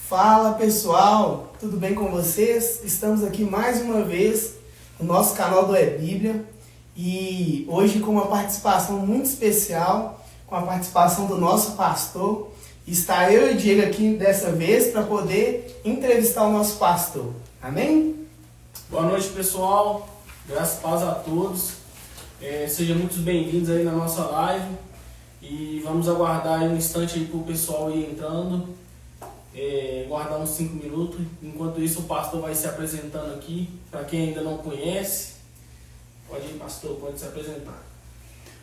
Fala pessoal, tudo bem com vocês? Estamos aqui mais uma vez no nosso canal do É Bíblia e hoje com uma participação muito especial, com a participação do nosso pastor. Está eu e o Diego aqui dessa vez para poder entrevistar o nosso pastor. Amém? Boa noite pessoal, graças e paz a todos. Sejam muito bem-vindos aí na nossa live e vamos aguardar aí um instante aí para o pessoal ir entrando. Guardar uns 5 minutos. Enquanto isso o pastor vai se apresentando aqui. Para quem ainda não conhece, pode ir, pastor, pode se apresentar.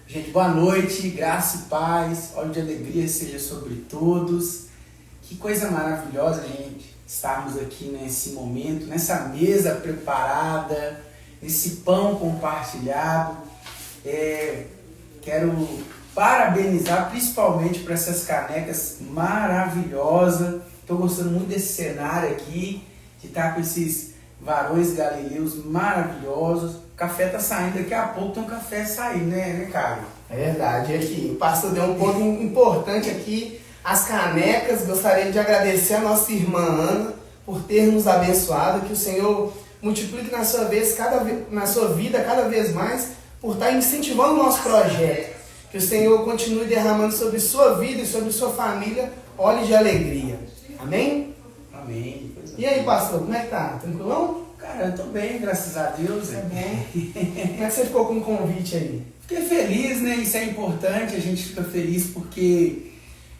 Gente, boa noite, graça e paz, óleo de alegria seja sobre todos. Que coisa maravilhosa, gente, estarmos aqui nesse momento, nessa mesa preparada, nesse pão compartilhado. Quero parabenizar principalmente por essas canecas maravilhosas. Estou gostando muito desse cenário aqui, de estar com esses varões galileus maravilhosos. O café está saindo, daqui a pouco tem um café saindo, né, Caio? É verdade, aqui o pastor deu um ponto importante aqui, as canecas. Gostaria de agradecer a nossa irmã Ana por ter nos abençoado, que o Senhor multiplique na sua vida cada vez mais, por estar incentivando o nosso projeto. Que o Senhor continue derramando sobre sua vida e sobre sua família óleo de alegria. Amém? Amém. E aí, pastor, como é que tá? Tranquilão? Cara, eu tô bem, graças a Deus. É bom. Como é que você ficou com o convite aí? Fiquei feliz, né? Isso é importante, a gente fica feliz porque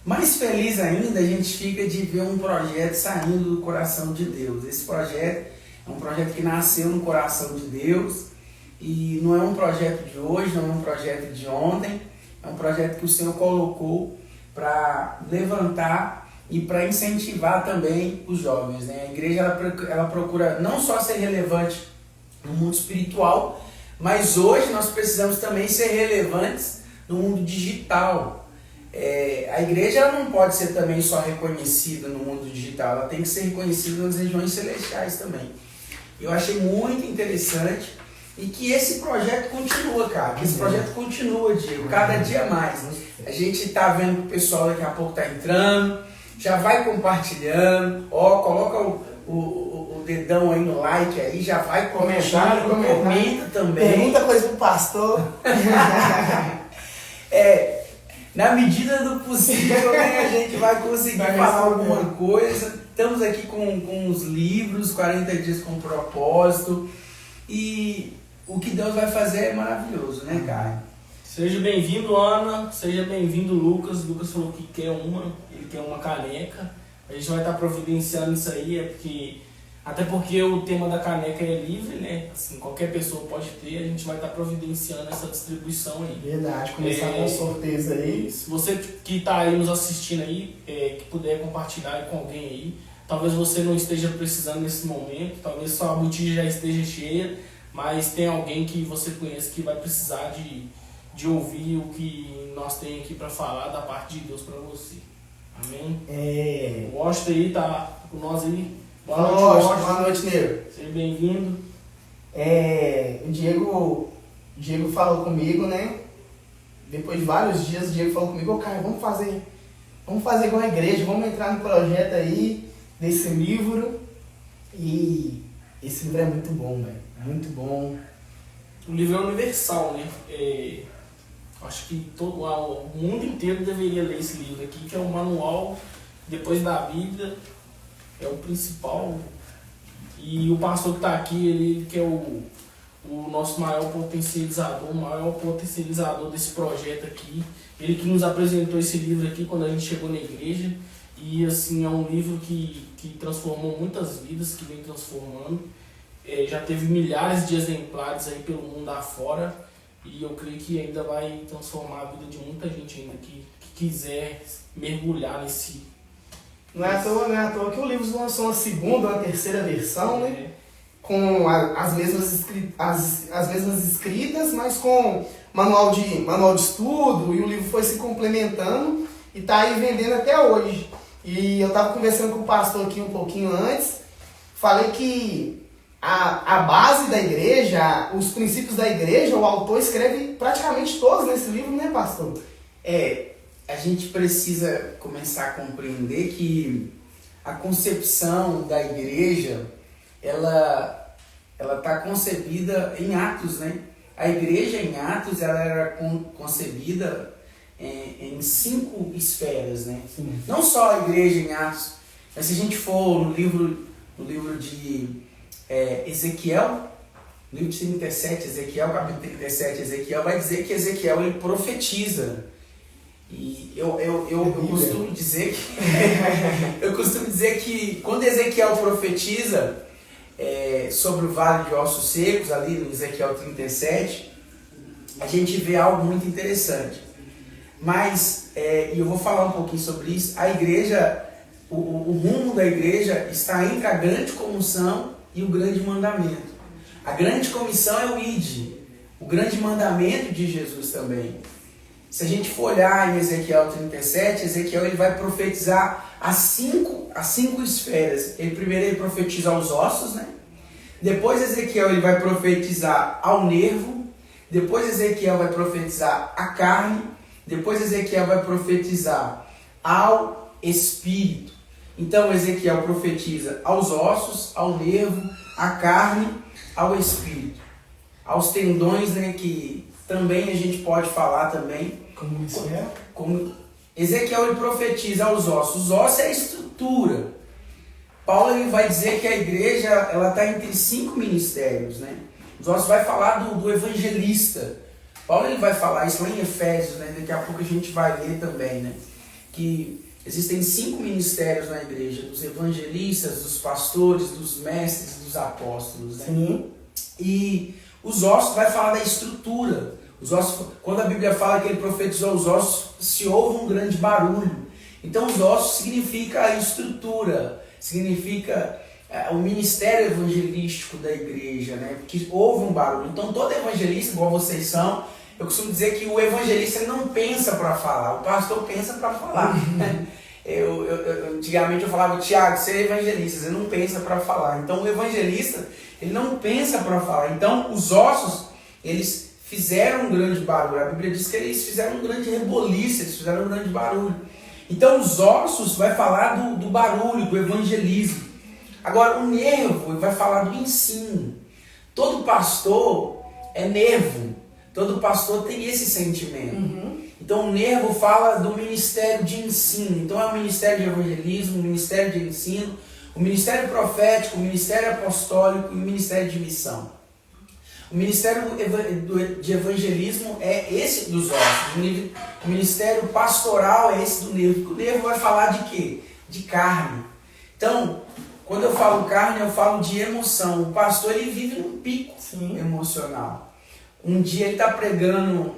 mais feliz ainda a gente fica de ver um projeto saindo do coração de Deus. Esse projeto é um projeto que nasceu no coração de Deus e não é um projeto de hoje, não é um projeto de ontem, é um projeto que o Senhor colocou para levantar e para incentivar também os jovens, né? A igreja ela procura não só ser relevante no mundo espiritual, mas hoje nós precisamos também ser relevantes no mundo digital. A igreja ela não pode ser também só reconhecida no mundo digital, ela tem que ser reconhecida nas regiões celestiais também. Eu achei muito interessante e que esse projeto continua, cara. Que esse projeto continua, Diego, cada dia mais. A gente tá vendo que o pessoal daqui a pouco tá entrando, já vai compartilhando, coloca o dedão aí no like aí, já vai comentando, comenta também. Pergunta coisa pro pastor. Na medida do possível, né, a gente vai conseguir falar alguma coisa. Estamos aqui com os livros, 40 dias com propósito. E o que Deus vai fazer é maravilhoso, né, Caio? Seja bem-vindo, Ana. Seja bem-vindo, Lucas. Lucas falou que quer ele quer uma caneca. A gente vai estar providenciando isso aí, até porque o tema da caneca é livre, né? Assim, qualquer pessoa pode ter, a gente vai estar providenciando essa distribuição aí. Verdade, começar com sorteios aí. Se você que está aí nos assistindo aí, que puder compartilhar com alguém aí, talvez você não esteja precisando nesse momento, talvez sua botija já esteja cheia, mas tem alguém que você conhece que vai precisar de ouvir o que nós temos aqui para falar da parte de Deus para você. Amém? O Washington aí tá com nós aí. Boa noite, Washington. Boa noite, Nego. Seja bem-vindo. O Diego falou comigo, né? Depois de vários dias, o Diego falou comigo, cara, vamos fazer igual a igreja, vamos entrar no projeto aí desse livro. E esse livro é muito bom, velho. Muito bom. O livro é universal, né? Acho que o mundo inteiro deveria ler esse livro aqui, que é o manual, depois da Bíblia, é o principal. E o pastor que está aqui, ele que é o nosso maior potencializador desse projeto aqui. Ele que nos apresentou esse livro aqui quando a gente chegou na igreja. E assim, é um livro que transformou muitas vidas, que vem transformando. Já teve milhares de exemplares aí pelo mundo afora. E eu creio que ainda vai transformar a vida de muita gente ainda que quiser mergulhar nesse... Não é à toa que o livro lançou uma segunda, uma terceira versão, né? Com as mesmas escritas, mas com manual de estudo, e o livro foi se complementando e está aí vendendo até hoje. E eu estava conversando com o pastor aqui um pouquinho antes, falei que a base da igreja, os princípios da igreja, o autor escreve praticamente todos nesse livro, né, pastor? A gente precisa começar a compreender que a concepção da igreja, ela está concebida em Atos, né? A igreja em Atos, ela era concebida em 5 esferas, né? Sim. Não só a igreja em Atos, mas se a gente for no livro de Ezequiel, no livro de 37, Ezequiel, capítulo 37, Ezequiel vai dizer que Ezequiel ele profetiza. E eu costumo dizer que quando Ezequiel profetiza sobre o vale de ossos secos, ali no Ezequiel 37, a gente vê algo muito interessante. Mas, e eu vou falar um pouquinho sobre isso, a igreja, o rumo da igreja está entre a grande comissão e o grande mandamento. A grande comissão é o ide, o grande mandamento de Jesus também. Se a gente for olhar em Ezequiel 37, Ezequiel ele vai profetizar as cinco esferas. Primeiro ele profetiza aos ossos, né? Depois Ezequiel ele vai profetizar ao nervo. Depois Ezequiel vai profetizar à carne. Depois Ezequiel vai profetizar ao espírito. Então Ezequiel profetiza aos ossos, ao nervo, à carne, ao espírito. Aos tendões, né, que também a gente pode falar também. Como isso é? Como Ezequiel ele profetiza aos ossos. Os ossos é a estrutura. Paulo ele vai dizer que a igreja ela está entre 5 ministérios, né? Os ossos vai falar do evangelista. Paulo ele vai falar isso lá em Efésios, né? Daqui a pouco a gente vai ler também, né? Que existem 5 ministérios na igreja: dos evangelistas, dos pastores, dos mestres, dos apóstolos, né? Sim. E os ossos vai falar da estrutura. Os ossos, quando a Bíblia fala que ele profetizou os ossos, se ouve um grande barulho. Então os ossos significa a estrutura, significa o ministério evangelístico da igreja, né? Porque houve um barulho. Então todo evangelista, igual vocês são, eu costumo dizer que o evangelista ele não pensa para falar, o pastor pensa para falar. Antigamente eu falava, Tiago, você é evangelista, você não pensa para falar. Então o evangelista ele não pensa para falar. Então os ossos, eles fizeram um grande barulho. A Bíblia diz que eles fizeram um grande reboliço, eles fizeram um grande barulho. Então os ossos vai falar do barulho, do evangelismo. Agora o nervo vai falar do ensino. Todo pastor é nervo. Todo pastor tem esse sentimento. Uhum. Então o nervo fala do ministério de ensino. Então é o ministério de evangelismo, o ministério de ensino, o ministério profético, o ministério apostólico e o ministério de missão. O ministério de evangelismo é esse dos ossos. O ministério pastoral é esse do nervo. O nervo vai falar de quê? De carne. Então, quando eu falo carne, eu falo de emoção. O pastor ele vive num pico emocional. Um dia ele está pregando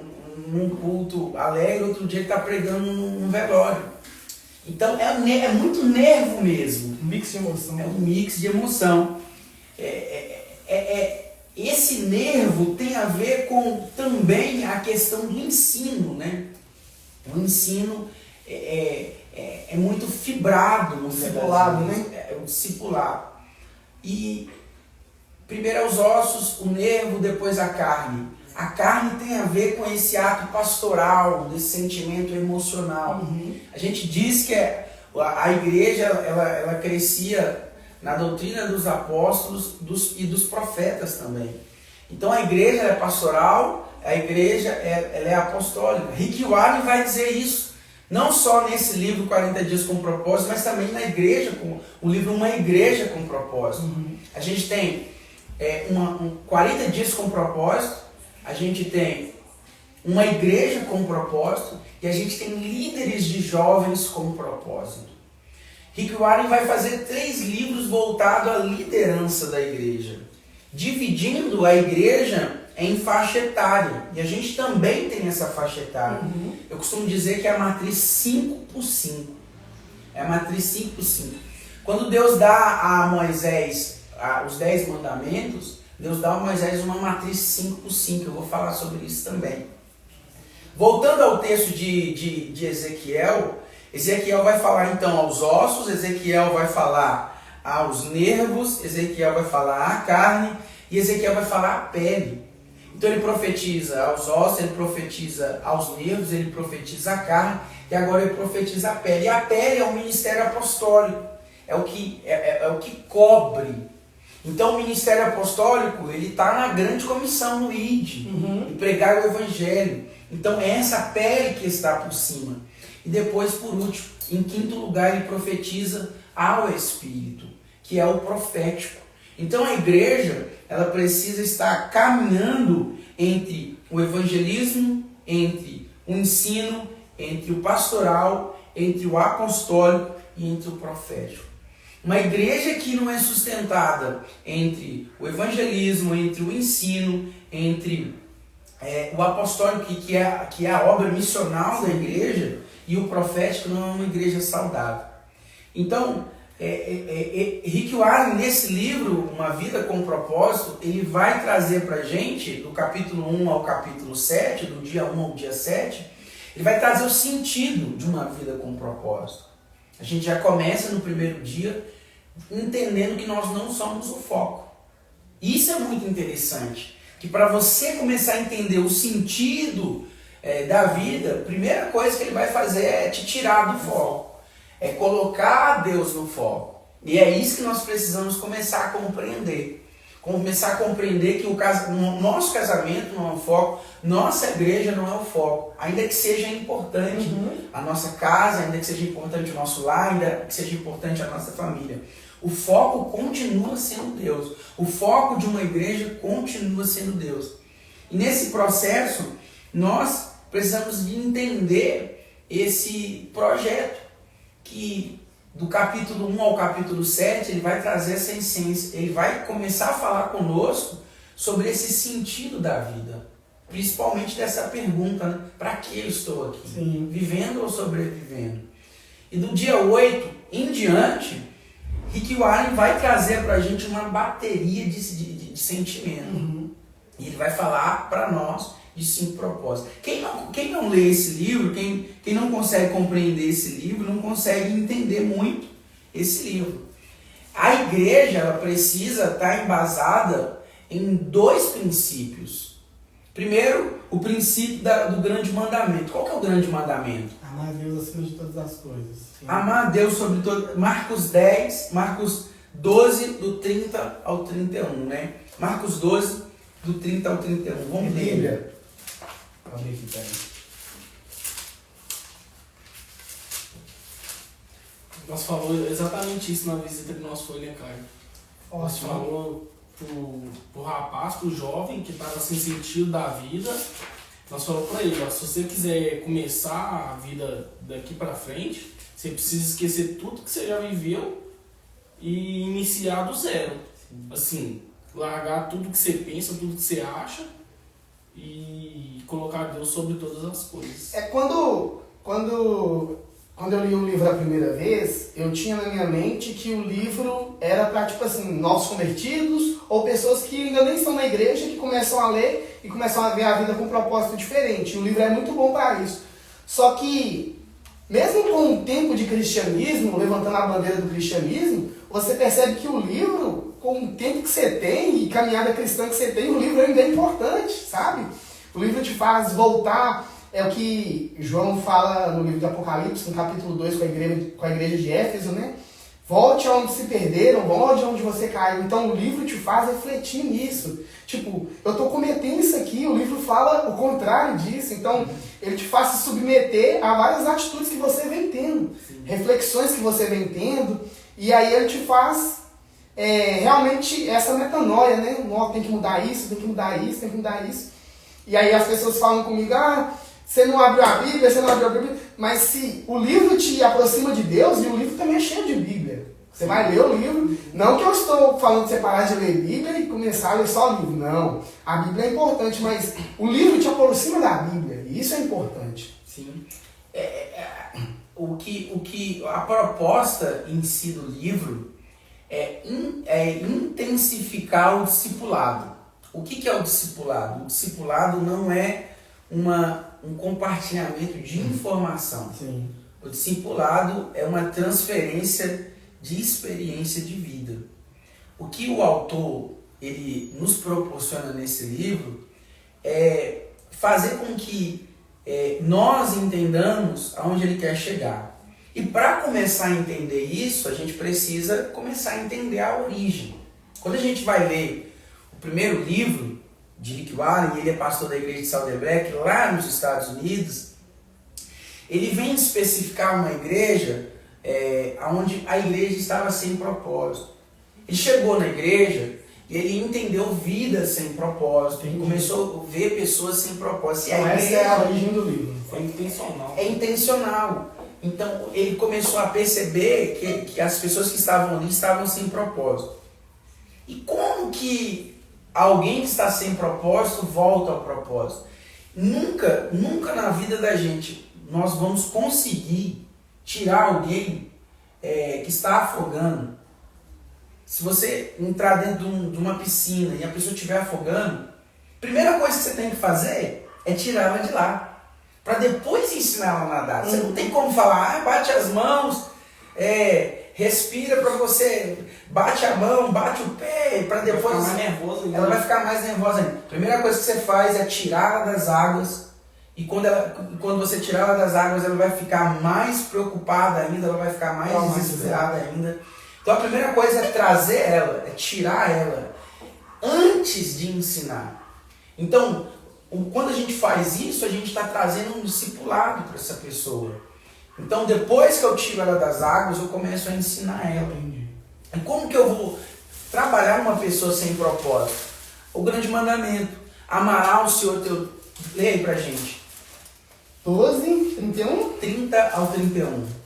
num culto alegre, outro dia ele está pregando num velório. Então é muito nervo mesmo. Um mix de emoção. É um mix de emoção. Esse nervo tem a ver com também a questão do ensino, né? O ensino é muito fibrado, Discipulado, né? É o discipulado. E primeiro é os ossos, o nervo, depois a carne. A carne tem a ver com esse ato pastoral, desse sentimento emocional. Uhum. A gente diz que a igreja ela crescia na doutrina dos apóstolos e dos profetas também. Então a igreja é pastoral, a igreja ela é apostólica. Rick Warren vai dizer isso, não só nesse livro 40 Dias com Propósito, mas também na igreja, com o livro Uma Igreja com Propósito. Uhum. A gente tem 40 Dias com Propósito, a gente tem uma igreja com propósito e a gente tem líderes de jovens com propósito. Rick Warren vai fazer 3 livros voltados à liderança da igreja, dividindo a igreja em faixa etária. E a gente também tem essa faixa etária. Uhum. Eu costumo dizer que é a matriz 5x5. É a matriz 5x5. Quando Deus dá a Moisés os 10 mandamentos, Deus dá a Moisés uma matriz 5x5. Eu vou falar sobre isso também. Voltando ao texto de Ezequiel, Ezequiel vai falar então aos ossos, Ezequiel vai falar aos nervos, Ezequiel vai falar à carne e Ezequiel vai falar à pele. Então ele profetiza aos ossos, ele profetiza aos nervos, ele profetiza à carne e agora ele profetiza à pele. E a pele é o ministério apostólico. é o que cobre. Então o ministério apostólico, ele está na grande comissão no ID, e pregar o evangelho. Então é essa pele que está por cima. E depois, por último, em quinto lugar, ele profetiza ao Espírito, que é o profético. Então a igreja, ela precisa estar caminhando entre o evangelismo, entre o ensino, entre o pastoral, entre o apostólico e entre o profético. Uma igreja que não é sustentada entre o evangelismo, entre o ensino, entre o apostólico, que é a obra missional da igreja, e o profético, não é uma igreja saudável. Então, Rick Warren, nesse livro, Uma Vida com Propósito, ele vai trazer para a gente, do capítulo 1 ao capítulo 7, do dia 1 ao dia 7, ele vai trazer o sentido de uma vida com propósito. A gente já começa no primeiro dia entendendo que nós não somos o foco. Isso é muito interessante, que para você começar a entender o sentido da vida, a primeira coisa que ele vai fazer é te tirar do foco, é colocar Deus no foco. E é isso que nós precisamos começar a compreender. Começar a compreender que o nosso casamento não é o foco, nossa igreja não é o foco, ainda que seja importante a nossa casa, ainda que seja importante o nosso lar, ainda que seja importante a nossa família. O foco continua sendo Deus. O foco de uma igreja continua sendo Deus. E nesse processo, nós precisamos de entender esse projeto, que do capítulo 1 ao capítulo 7, ele vai trazer essa essência, ele vai começar a falar conosco sobre esse sentido da vida, principalmente dessa pergunta, né? Para que eu estou aqui? Sim. Vivendo ou sobrevivendo? E do dia 8 em diante, Rick Warren vai trazer para a gente uma bateria de sentimento. E ele vai falar para nós de 5 propósitos. Quem não lê esse livro, quem não consegue compreender esse livro, não consegue entender muito esse livro. A igreja, ela precisa estar embasada em 2 princípios. Primeiro, o princípio do grande mandamento. Qual que é o grande mandamento? Amar a Deus acima de todas as coisas. Sim. Amar a Deus sobre todo. Marcos 12, do 30 ao 31, né? Marcos 12, do 30 ao 31. Vamos ler. Bíblia. Vamos ver aqui, peraí. Nós falou exatamente isso na visita que nós foi, né, Caio? Nós Ótimo. falou pro rapaz, pro jovem que estava sem sentido da vida. Nós falamos para ele, ó, se você quiser começar a vida daqui para frente, você precisa esquecer tudo que você já viveu e iniciar do zero. Assim, largar tudo que você pensa, tudo que você acha e colocar Deus sobre todas as coisas. Quando eu li o livro a primeira vez, eu tinha na minha mente que o livro era para, tipo assim, novos convertidos ou pessoas que ainda nem estão na igreja, que começam a ler e começam a ver a vida com um propósito diferente. O livro é muito bom para isso. Só que, mesmo com o tempo de cristianismo, levantando a bandeira do cristianismo, você percebe que o livro, com o tempo que você tem e caminhada cristã que você tem, o livro ainda é importante, sabe? O livro te faz voltar. É o que João fala no livro de Apocalipse, no capítulo 2, com a igreja de Éfeso, né? Volte aonde se perderam, volte aonde você caiu. Então o livro te faz refletir nisso. Tipo, eu estou cometendo isso aqui, o livro fala o contrário disso. Então ele te faz se submeter a várias atitudes que você vem tendo, reflexões que você vem tendo. E aí ele te faz realmente essa metanoia, né? Não, tem que mudar isso, tem que mudar isso, tem que mudar isso. E aí as pessoas falam comigo, você não abriu a Bíblia, você não abriu a Bíblia. Mas se o livro te aproxima de Deus, e o livro também é cheio de Bíblia. Você vai ler o livro. Não que eu estou falando de você parar de ler Bíblia e começar a ler só o livro. Não. A Bíblia é importante, mas o livro te aproxima da Bíblia. E isso é importante. Sim. A proposta em si do livro é intensificar o discipulado. O que é o discipulado? O discipulado não é um compartilhamento de informação. Sim. O discipulado é uma transferência de experiência de vida. O que o autor ele nos proporciona nesse livro é fazer com que nós entendamos aonde ele quer chegar. E para começar a entender isso, a gente precisa começar a entender a origem. Quando a gente vai ler o primeiro livro de Rick Warren, ele é pastor da igreja de Saddleback, lá nos Estados Unidos, ele vem especificar uma igreja onde a igreja estava sem propósito. Ele chegou na igreja e ele entendeu vida sem propósito, ele começou a ver pessoas sem propósito. E a essa igreja é a origem do livro. Foi intencional. É intencional. Então ele começou a perceber que as pessoas que estavam ali estavam sem propósito. E como que alguém que está sem propósito volta ao propósito? Nunca na vida da gente nós vamos conseguir tirar alguém que está afogando. Se você entrar dentro de uma piscina e a pessoa estiver afogando, a primeira coisa que você tem que fazer é tirá-la de lá. Para depois ensinar ela a nadar. Você não tem como falar, bate as mãos, respira para você, bate a mão, bate o pé, para depois... Ela vai ficar mais nervosa ainda. Ela vai ficar mais nervosa ainda. A primeira coisa que você faz é tirá-la das águas. E quando você tirar ela das águas, ela vai ficar mais preocupada ainda, ela vai ficar mais desesperada ainda. Então a primeira coisa é trazer ela, é tirar ela, antes de ensinar. Então, quando a gente faz isso, a gente está trazendo um discipulado para essa pessoa. Então, depois que eu tiro ela das águas, eu começo a ensinar ela. E como que eu vou trabalhar uma pessoa sem propósito? O grande mandamento, amará o Senhor teu... Leia aí pra gente. 12, 31. 30 ao 31.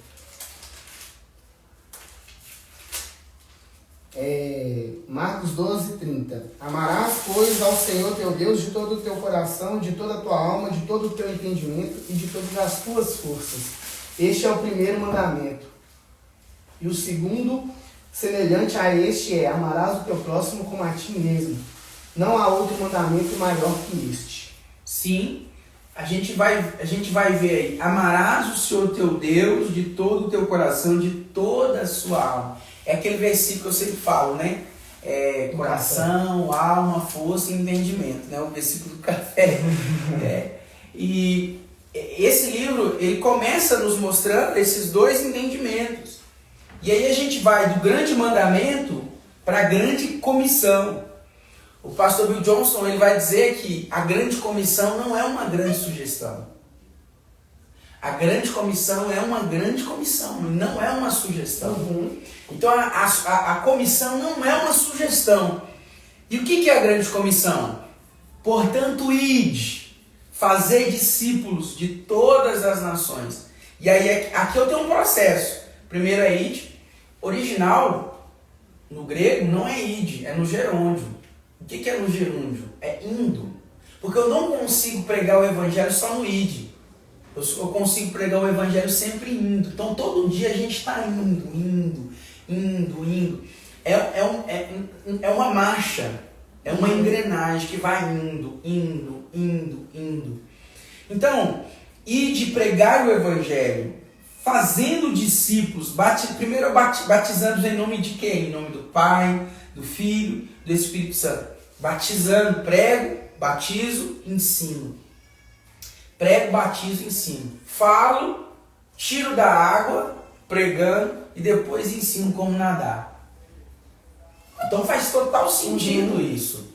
Marcos 12, 30. Amarás, pois, ao Senhor teu Deus de todo o teu coração, de toda a tua alma, de todo o teu entendimento e de todas as tuas forças. Este é o primeiro mandamento. E o segundo, semelhante a este, é: amarás o teu próximo como a ti mesmo. Não há outro mandamento maior que este. Sim, a gente vai ver aí: amarás o Senhor teu Deus de todo o teu coração, de toda a sua alma. É aquele versículo que eu sempre falo, né? Coração, alma, força e entendimento, né? O versículo do café. E esse livro, ele começa nos mostrando esses dois entendimentos. E aí a gente vai do grande mandamento para a grande comissão. O pastor Bill Johnson, ele vai dizer que a grande comissão não é uma grande sugestão. A grande comissão é uma grande comissão, não é uma sugestão. Uhum. Então a comissão não é uma sugestão. E o que é a grande comissão? Portanto, ide, fazei discípulos de todas as nações. E aí aqui eu tenho um processo. Primeiro é ide. Original, no grego, não é ide, é no gerúndio. O que é no gerúndio? É indo. Porque eu não consigo pregar o evangelho só no ide. Eu consigo pregar o evangelho sempre indo. Então todo dia a gente está indo. É uma marcha, é uma engrenagem que vai indo. Então, ide pregar o evangelho, fazendo discípulos, primeiro batizando em nome de quem? Em nome do Pai, do Filho, do Espírito Santo. Batizando, prego, batizo, ensino. Prego, batizo, ensino. Falo, tiro da água, pregando, e depois ensino como nadar. Então faz total sentido isso.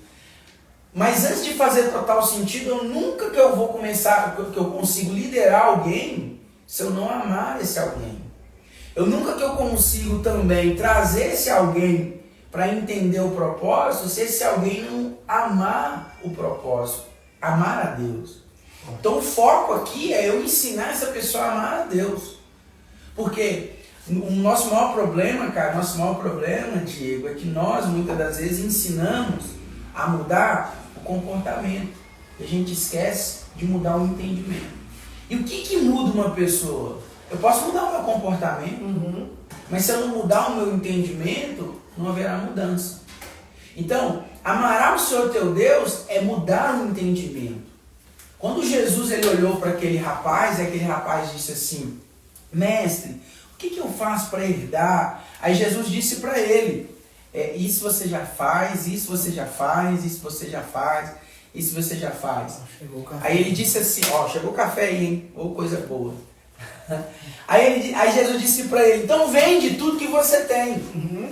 Mas antes de fazer total sentido, eu vou começar, que eu consigo liderar alguém, se eu não amar esse alguém. Nunca que eu consigo também trazer esse alguém para entender o propósito, se esse alguém não amar o propósito, amar a Deus. Então o foco aqui é eu ensinar essa pessoa a amar a Deus. Porque o nosso maior problema, Diego, é que nós muitas das vezes ensinamos a mudar o comportamento. E a gente esquece de mudar o entendimento. E o que muda uma pessoa? Eu posso mudar o meu comportamento, mas se eu não mudar o meu entendimento, não haverá mudança. Então, amará o Senhor teu Deus é mudar o entendimento. Quando Jesus ele olhou para aquele rapaz disse assim: mestre, o que eu faço para herdar? Aí Jesus disse para ele: isso você já faz, isso você já faz, isso você já faz, isso você já faz. Chegou o café. Aí ele disse assim: chegou o café aí, hein? Ô, coisa boa. Aí Jesus disse para ele, então vende tudo que você tem. Uhum.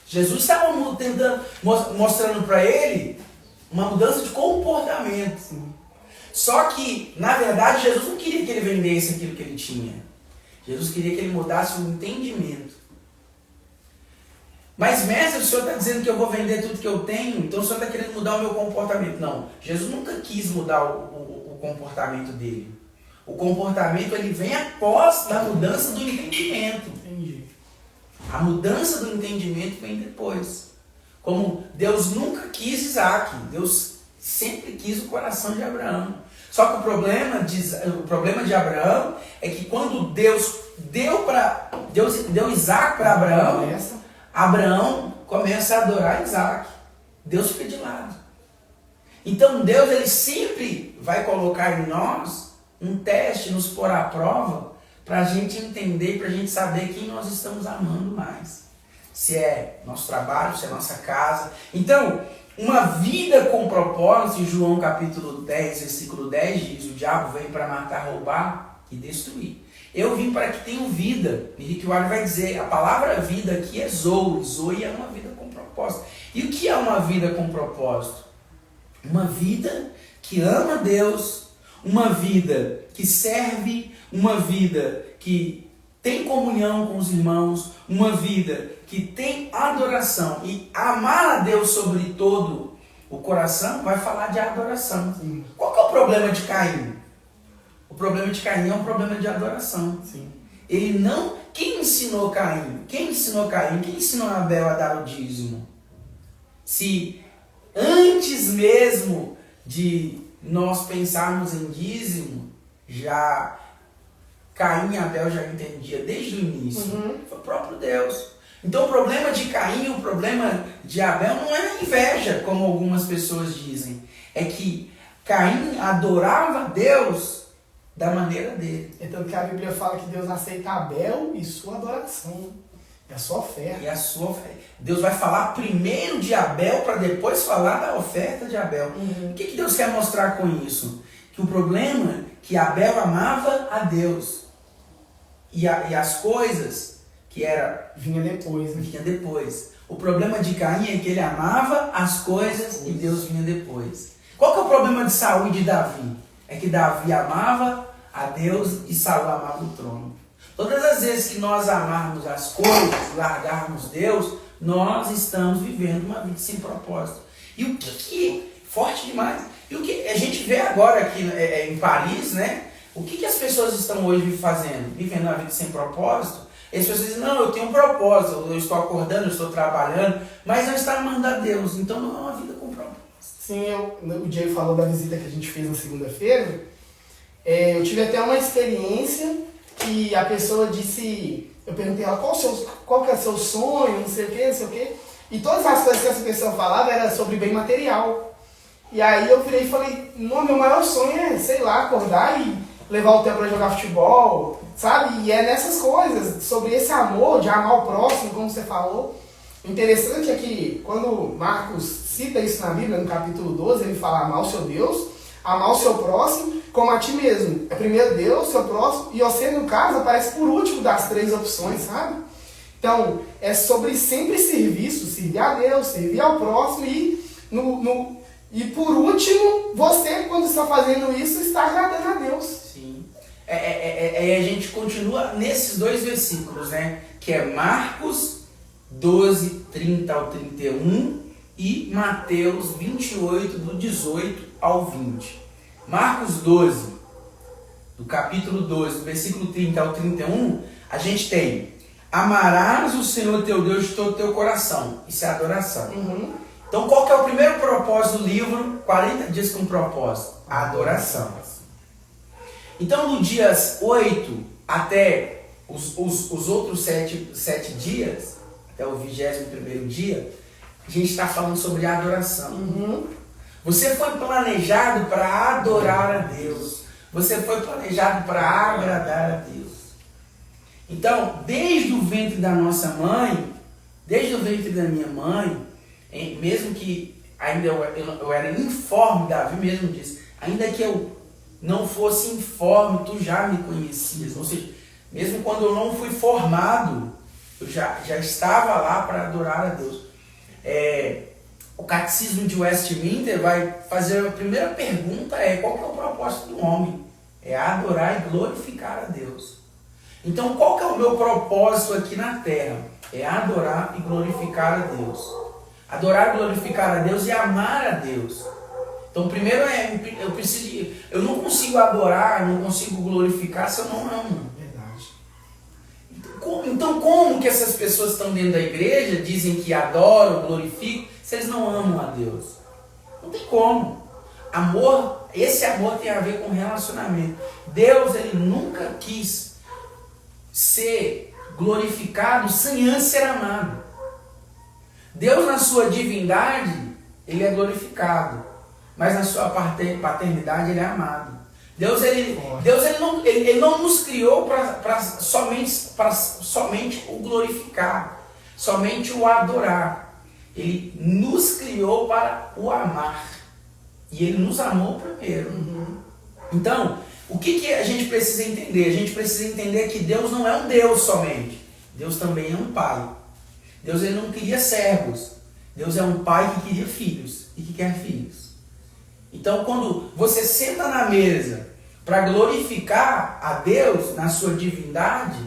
Jesus estava mostrando para ele uma mudança de comportamento. Só que, na verdade, Jesus não queria que ele vendesse aquilo que ele tinha. Jesus queria que ele mudasse o entendimento. Mas, mestre, o senhor está dizendo que eu vou vender tudo que eu tenho, então o senhor está querendo mudar o meu comportamento. Não, Jesus nunca quis mudar o comportamento dele. O comportamento ele vem após a mudança do entendimento. Entendi. A mudança do entendimento vem depois. Como Deus nunca quis Isaac, Deus sempre quis o coração de Abraão. Só que o problema de Abraão é que quando Deus deu Isaac para Abraão, Abraão começa a adorar Isaac. Deus fica de lado. Então Deus ele sempre vai colocar em nós um teste, nos pôr à prova, para a gente entender, para a gente saber quem nós estamos amando mais. Se é nosso trabalho, se é nossa casa. Então, uma vida com propósito, em João capítulo 10, versículo 10 diz, o diabo vem para matar, roubar e destruir. Eu vim para que tenham vida. Henrique Ward vai dizer, a palavra vida aqui é Zoe. Zoe é uma vida com propósito. E o que é uma vida com propósito? Uma vida que ama Deus, uma vida que serve, uma vida que tem comunhão com os irmãos, uma vida que tem adoração. E amar a Deus sobre todo o coração vai falar de adoração. Sim. Qual que é o problema de Caim? O problema de Caim é um problema de adoração. Sim. Ele não... Quem ensinou Caim? Quem ensinou Caim? Quem ensinou Abel a dar o dízimo? Se antes mesmo de nós pensarmos em dízimo, já Caim e Abel já entendia desde o início. Foi o próprio Deus. Então o problema de Caim, o problema de Abel não é a inveja, como algumas pessoas dizem. É que Caim adorava Deus da maneira dele. É tanto que a Bíblia fala que Deus aceita Abel e sua adoração. É a sua oferta. E a sua oferta. Deus vai falar primeiro de Abel para depois falar da oferta de Abel. O que Deus quer mostrar com isso? Que o problema é que Abel amava a Deus. E as coisas que era... Vinha depois. Né? Vinha depois. O problema de Caim é que ele amava as coisas e Deus vinha depois. Qual que é o problema de Saul e de Davi? É que Davi amava a Deus e Saul amava o trono. Todas as vezes que nós amarmos as coisas, largarmos Deus, nós estamos vivendo uma vida sem propósito. E o que forte demais. E o que a gente vê agora aqui em Paris, né? O que as pessoas estão hoje fazendo? Vivendo uma vida sem propósito? E as pessoas dizem, não, eu tenho um propósito, eu estou acordando, eu estou trabalhando, mas não está amando a Deus. Então não é uma vida com propósito. Sim, o Diego falou da visita que a gente fez na segunda-feira. Eu tive até uma experiência que a pessoa disse, eu perguntei a ela qual que é o seu sonho, não sei o quê. E todas as coisas que essa pessoa falava era sobre bem material. E aí eu virei e falei, não, meu maior sonho é, sei lá, acordar e levar o tempo para jogar futebol, sabe? E é nessas coisas, sobre esse amor, de amar o próximo, como você falou. O interessante é que quando Marcos cita isso na Bíblia, no capítulo 12, ele fala amar o seu Deus, amar o seu próximo como a ti mesmo. É primeiro Deus, seu próximo, e você, no caso, aparece por último das 3 opções, sabe? Então, é sobre sempre serviço, servir a Deus, servir ao próximo e por último, você, quando está fazendo isso, está agradando a Deus. Sim. A gente continua nesses 2 versículos, né? Que é Marcos 12, 30 ao 31 e Mateus 28, do 18 ao 20. Marcos 12, do capítulo 12, do versículo 30 ao 31, a gente tem: amarás o Senhor teu Deus de todo o teu coração. Isso é adoração. Então qual que é o primeiro propósito do livro? 40 dias com propósito. A adoração. Então, do dia 8 até os outros 7 dias, até o 21º dia, a gente está falando sobre adoração. Você foi planejado para adorar a Deus. Você foi planejado para agradar a Deus. Então, desde o ventre da nossa mãe, desde o ventre da minha mãe, mesmo que ainda eu era informe, Davi mesmo disse, ainda que eu não fosse informe, tu já me conhecias. Ou seja, mesmo quando eu não fui formado, eu já estava lá para adorar a Deus. O Catecismo de Westminster vai fazer a primeira pergunta: qual que é o propósito do homem? É adorar e glorificar a Deus. Então, qual que é o meu propósito aqui na Terra? É adorar e glorificar a Deus. Adorar e glorificar a Deus e amar a Deus. Então, primeiro eu não consigo adorar, não consigo glorificar se eu não amo. Verdade. Então, como que essas pessoas estão dentro da igreja, dizem que adoram, glorificam, se eles não amam a Deus? Não tem como. Esse amor tem a ver com relacionamento. Deus, ele nunca quis ser glorificado sem antes ser amado. Deus, na sua divindade, ele é glorificado, mas na sua paternidade ele é amado. Deus ele não nos criou para somente o glorificar, somente o adorar. Ele nos criou para o amar. E ele nos amou primeiro. Então, o que a gente precisa entender? A gente precisa entender que Deus não é um Deus somente. Deus também é um Pai. Deus, ele não queria servos. Deus é um Pai que queria filhos e que quer filhos. Então, quando você senta na mesa para glorificar a Deus na sua divindade,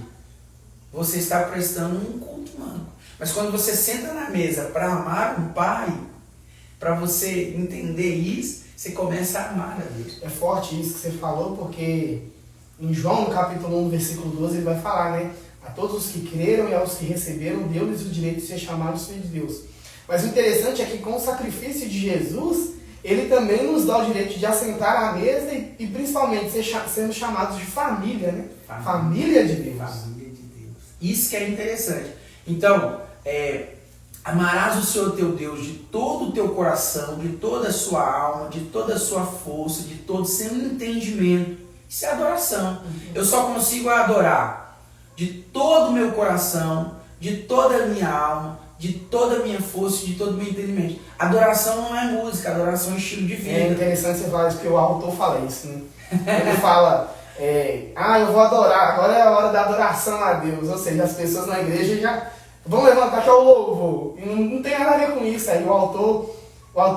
você está prestando um culto humano. Mas quando você senta na mesa para amar um Pai, para você entender isso, você começa a amar a Deus. É forte isso que você falou, porque em João, no capítulo 1, versículo 12, ele vai falar, né? A todos os que creram e aos que receberam, deu-lhes o direito de ser chamados filhos de Deus. Mas o interessante é que com o sacrifício de Jesus, ele também nos dá o direito de assentar à mesa e principalmente sendo chamados de família, né? Família de Deus. Família de Deus. Isso que é interessante. Então, amarás o Senhor teu Deus de todo o teu coração, de toda a sua alma, de toda a sua força, de todo o seu entendimento. Isso é adoração. Eu só consigo adorar de todo o meu coração, de toda a minha alma, de toda a minha força, de todo o meu entendimento. Adoração não é música, adoração é estilo de vida. É interessante você falar isso, porque o autor fala isso, né? Ele fala, eu vou adorar, agora é a hora da adoração a Deus. Ou seja, as pessoas na igreja já vão levantar que é o louvor. E não tem nada a ver com isso. Aí o autor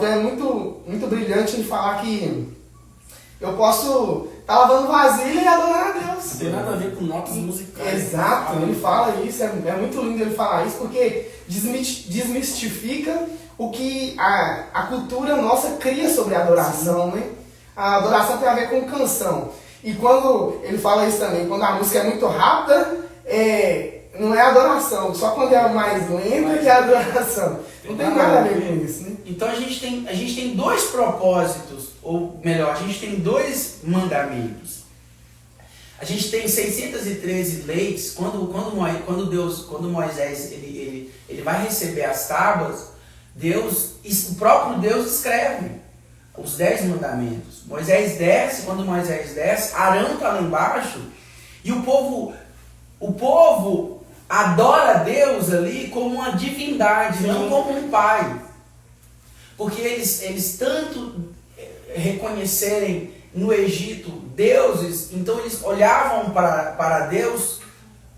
é muito, muito brilhante em falar que eu posso estar lavando vasilha e adorar a Deus. Não tem nada a ver com notas musicais. Exato, ele fala isso, é muito lindo ele falar isso, porque desmistifica o que a cultura nossa cria sobre a adoração, né? A adoração tem a ver com canção. E quando ele fala isso também, quando a música é muito rápida, não é adoração, só quando é mais lenta que é adoração. Não tem nada a ver com isso, né? Então a gente tem dois propósitos, ou melhor, a gente tem dois mandamentos. A gente tem 613 leis. Quando Moisés ele vai receber as tábuas, o próprio Deus escreve os 10 mandamentos. Moisés desce, quando Moisés desce, Arão está lá embaixo, e o povo adora a Deus ali como uma divindade, não como um pai. Porque eles tanto reconhecerem no Egito deuses, então eles olhavam para Deus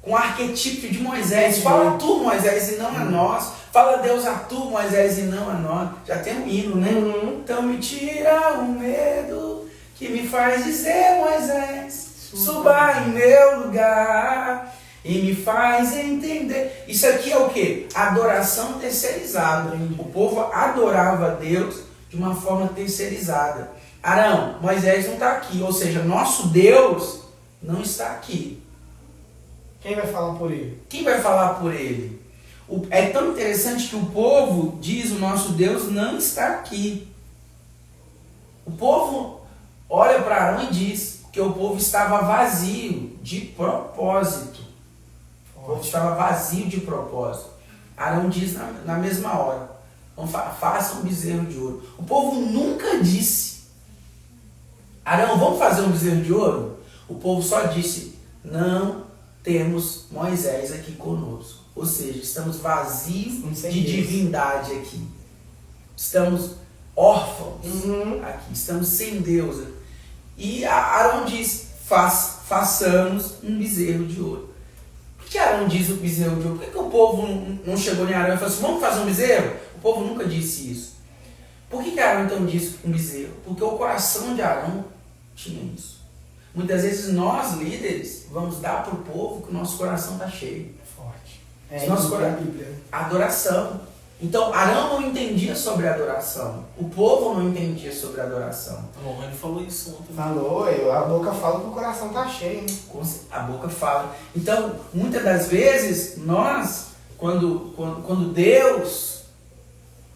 com o arquetipo de Moisés. Fala tu, Moisés, e não a nós. Fala Deus a tu, Moisés, e não a nós. Já tem um hino, né? Então me tira o medo que me faz dizer, Moisés, suba em meu lugar e me faz entender. Isso aqui é o quê? Adoração terceirizada. O povo adorava a Deus de uma forma terceirizada. Arão, Moisés não está aqui, ou seja, nosso Deus não está aqui. Quem vai falar por ele? Quem vai falar por ele? É tão interessante que o povo diz: o nosso Deus não está aqui. O povo olha para Arão e diz que o povo estava vazio de propósito. O povo estava vazio de propósito. Arão diz na mesma hora: faça um bezerro de ouro. O povo nunca disse: Arão, vamos fazer um bezerro de ouro? O povo só disse: não temos Moisés aqui conosco. Ou seja, estamos vazios de divindade aqui. Estamos órfãos aqui. Estamos sem Deus. E Arão diz, façamos um bezerro de ouro. Por que Arão diz o bezerro de ouro? Por que o povo não chegou em Arão e falou assim, vamos fazer um bezerro? O povo nunca disse isso. Por que Arão então disse um bezerro? Porque o coração de Arão tinha isso. Muitas vezes nós, líderes, vamos dar para o povo que o nosso coração está cheio. Forte. Nosso coração. Adoração. Então, Arão não entendia sobre adoração. O povo não entendia sobre adoração. O Rony falou isso ontem. Falou, a boca fala que o coração tá cheio, né? A boca fala. Então, muitas das vezes, nós, quando Deus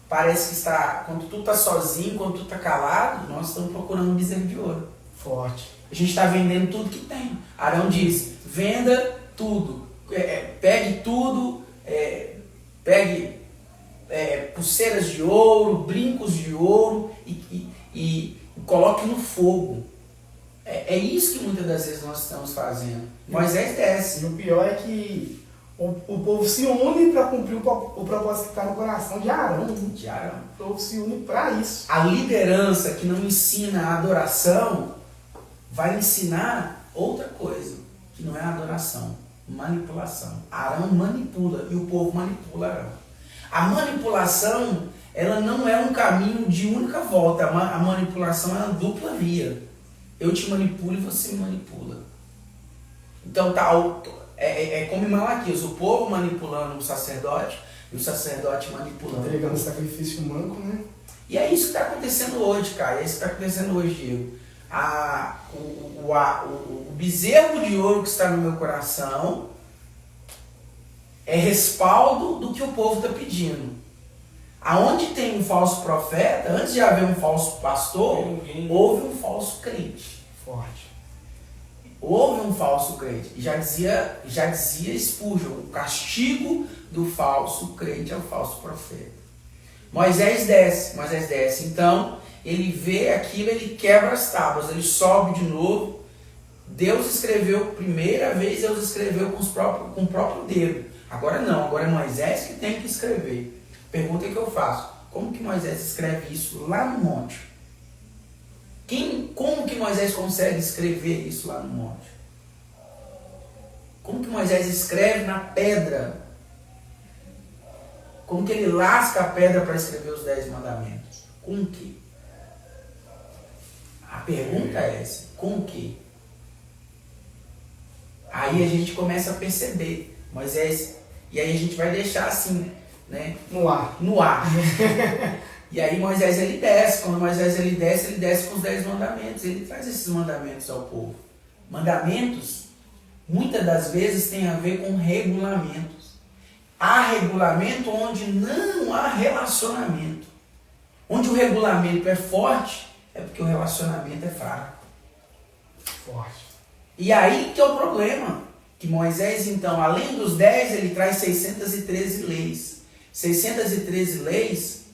parece que está, quando tu está sozinho, quando tu está calado, nós estamos procurando um bezerro de ouro. Forte. A gente está vendendo tudo que tem. Arão diz, venda tudo. Pegue tudo, pegue pulseiras de ouro, brincos de ouro e coloque no fogo. É isso que muitas das vezes nós estamos fazendo. Moisés desce. E o pior é que o povo se une para cumprir o propósito que está no coração de Arão. O povo se une para isso. A liderança que não ensina a adoração vai ensinar outra coisa, que não é a adoração, manipulação. Arão manipula e o povo manipula Arão. A manipulação, ela não é um caminho de única volta. A manipulação é uma dupla via. Eu te manipulo e você me manipula. Então como em Malaquias, o povo manipulando o sacerdote e o sacerdote manipulando. Entregando o sacrifício manco, né? E é isso que está acontecendo hoje, cara. É isso que está acontecendo hoje, Diego. O bezerro de ouro que está no meu coração é respaldo do que o povo está pedindo. Aonde tem um falso profeta, antes de haver um falso pastor, houve um falso crente. Forte. Houve um falso crente. E já dizia Spurgeon, o castigo do falso crente é o falso profeta. Moisés desce. Então, ele vê aquilo, ele quebra as tábuas, ele sobe de novo. Deus escreveu, primeira vez Deus escreveu com o próprio dedo. Agora não, agora é Moisés que tem que escrever. Pergunta que eu faço, como que Moisés escreve isso lá no monte? Como que Moisés consegue escrever isso lá no monte? Como que Moisés escreve na pedra? Como que ele lasca a pedra para escrever os 10 mandamentos? Com o quê? A pergunta é essa, com o quê? Aí a gente começa a perceber, Moisés, e aí a gente vai deixar assim, né? No ar. E aí Moisés ele desce, quando Moisés ele desce com os 10 mandamentos, ele traz esses mandamentos ao povo. Mandamentos, muitas das vezes, tem a ver com regulamentos. Há regulamento onde não há relacionamento. Onde o regulamento é forte, é porque o relacionamento é fraco. Forte. E aí que é o problema, que Moisés, então, além dos 10, ele traz 613 leis. 613 leis,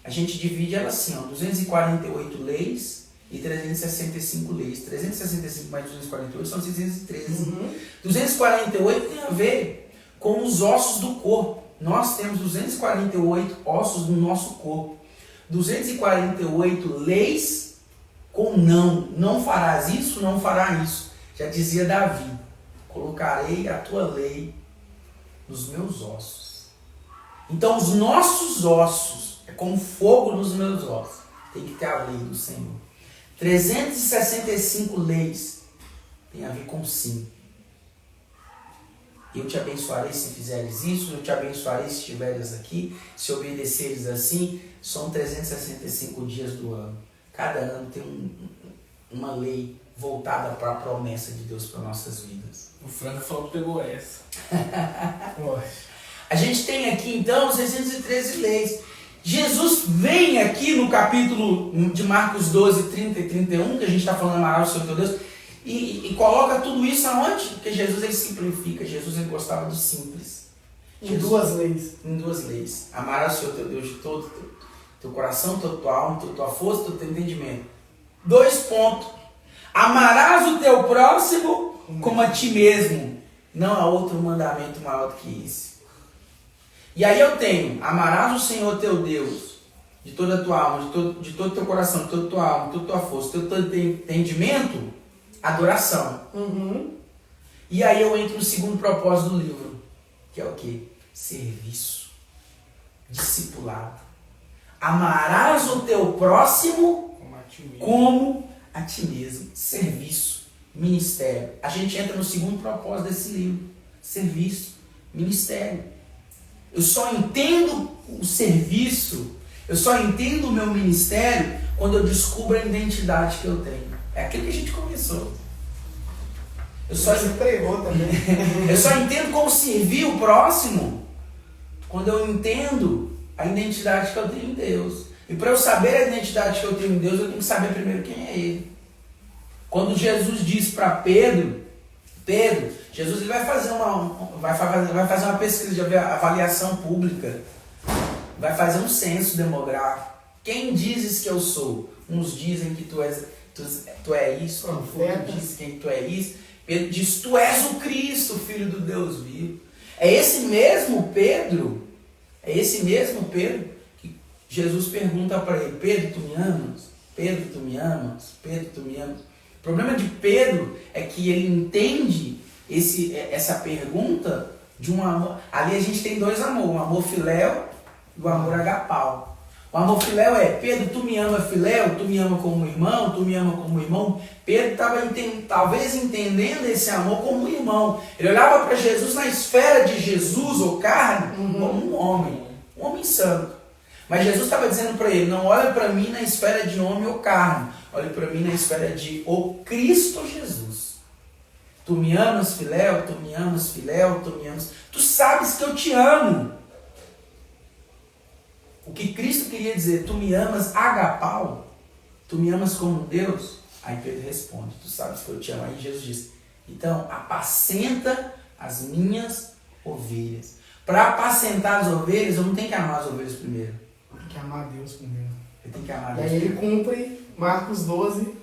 a gente divide elas assim, 248 leis e 365 leis. 365 mais 248 são 613. 248 tem a ver com os ossos do corpo. Nós temos 248 ossos no nosso corpo. 248 leis com não farás isso, não fará isso. Já dizia Davi, colocarei a tua lei nos meus ossos. Então os nossos ossos, é como fogo nos meus ossos, tem que ter a lei do Senhor. 365 leis tem a ver com sim. Eu te abençoarei se fizeres isso, eu te abençoarei se estiveres aqui, se obedeceres assim. São 365 dias do ano. Cada ano tem uma lei voltada para a promessa de Deus para nossas vidas. O Franco falou que pegou essa. A gente tem aqui então 613 leis. Jesus vem aqui no capítulo de Marcos 12, 30 e 31, que a gente está falando amarás o Senhor teu Deus, e coloca tudo isso aonde? Porque Jesus ele simplifica, Jesus ele gostava do simples. Em duas leis. Em duas leis. Amarás o Senhor teu Deus de todo teu coração, toda tua alma, toda tua força, todo teu entendimento. 2 pontos. Amarás o teu próximo como a ti mesmo. Não há outro mandamento maior do que esse. E aí eu tenho, amarás o Senhor teu Deus de toda a tua alma, de todo o teu coração, de toda a tua alma, de toda a tua força, de todo o teu entendimento, adoração. E aí eu entro no segundo propósito do livro, que é o quê? Serviço. Discipulado. Amarás o teu próximo como a ti mesmo. Serviço. Ministério. A gente entra no segundo propósito desse livro. Serviço. Ministério. Eu só entendo o serviço, eu só entendo o meu ministério quando eu descubro a identidade que eu tenho. É aquilo que a gente começou. Você pregou também. Eu só entendo como servir o próximo quando eu entendo a identidade que eu tenho em Deus. E para eu saber a identidade que eu tenho em Deus, eu tenho que saber primeiro quem é Ele. Quando Jesus disse para Pedro, Jesus ele vai fazer uma pesquisa de avaliação pública, vai fazer um censo demográfico. Quem dizes que eu sou? Uns dizem que tu é isso, outros dizem que tu é isso. Pedro diz, tu és o Cristo, Filho do Deus vivo. É esse mesmo Pedro que Jesus pergunta para ele, Pedro, tu me amas? Pedro, tu me amas? Pedro, tu me amas? O problema de Pedro é que ele entende essa pergunta de um amor. Ali a gente tem dois amores, o amor filéu e o amor agapau. O amor filéu é, Pedro, tu me ama filéu, tu me ama como irmão, tu me ama como irmão. Pedro estava talvez entendendo esse amor como um irmão. Ele olhava para Jesus na esfera de Jesus ou carne como um homem santo. Mas Jesus estava dizendo para ele, não olha para mim na esfera de homem ou carne, olha para mim na esfera de o Cristo Jesus. Tu me amas, filéu, tu me amas, filéu, tu me amas. Tu sabes que eu te amo. O que Cristo queria dizer, tu me amas agapau? Tu me amas como Deus? Aí Pedro responde, tu sabes que eu te amo. Aí Jesus diz, então apacenta as minhas ovelhas. Para apacentar as ovelhas, eu não tenho que amar as ovelhas primeiro. Tem que amar Deus primeiro. Eu tenho que amar Deus. E aí ele cumpre Marcos 12,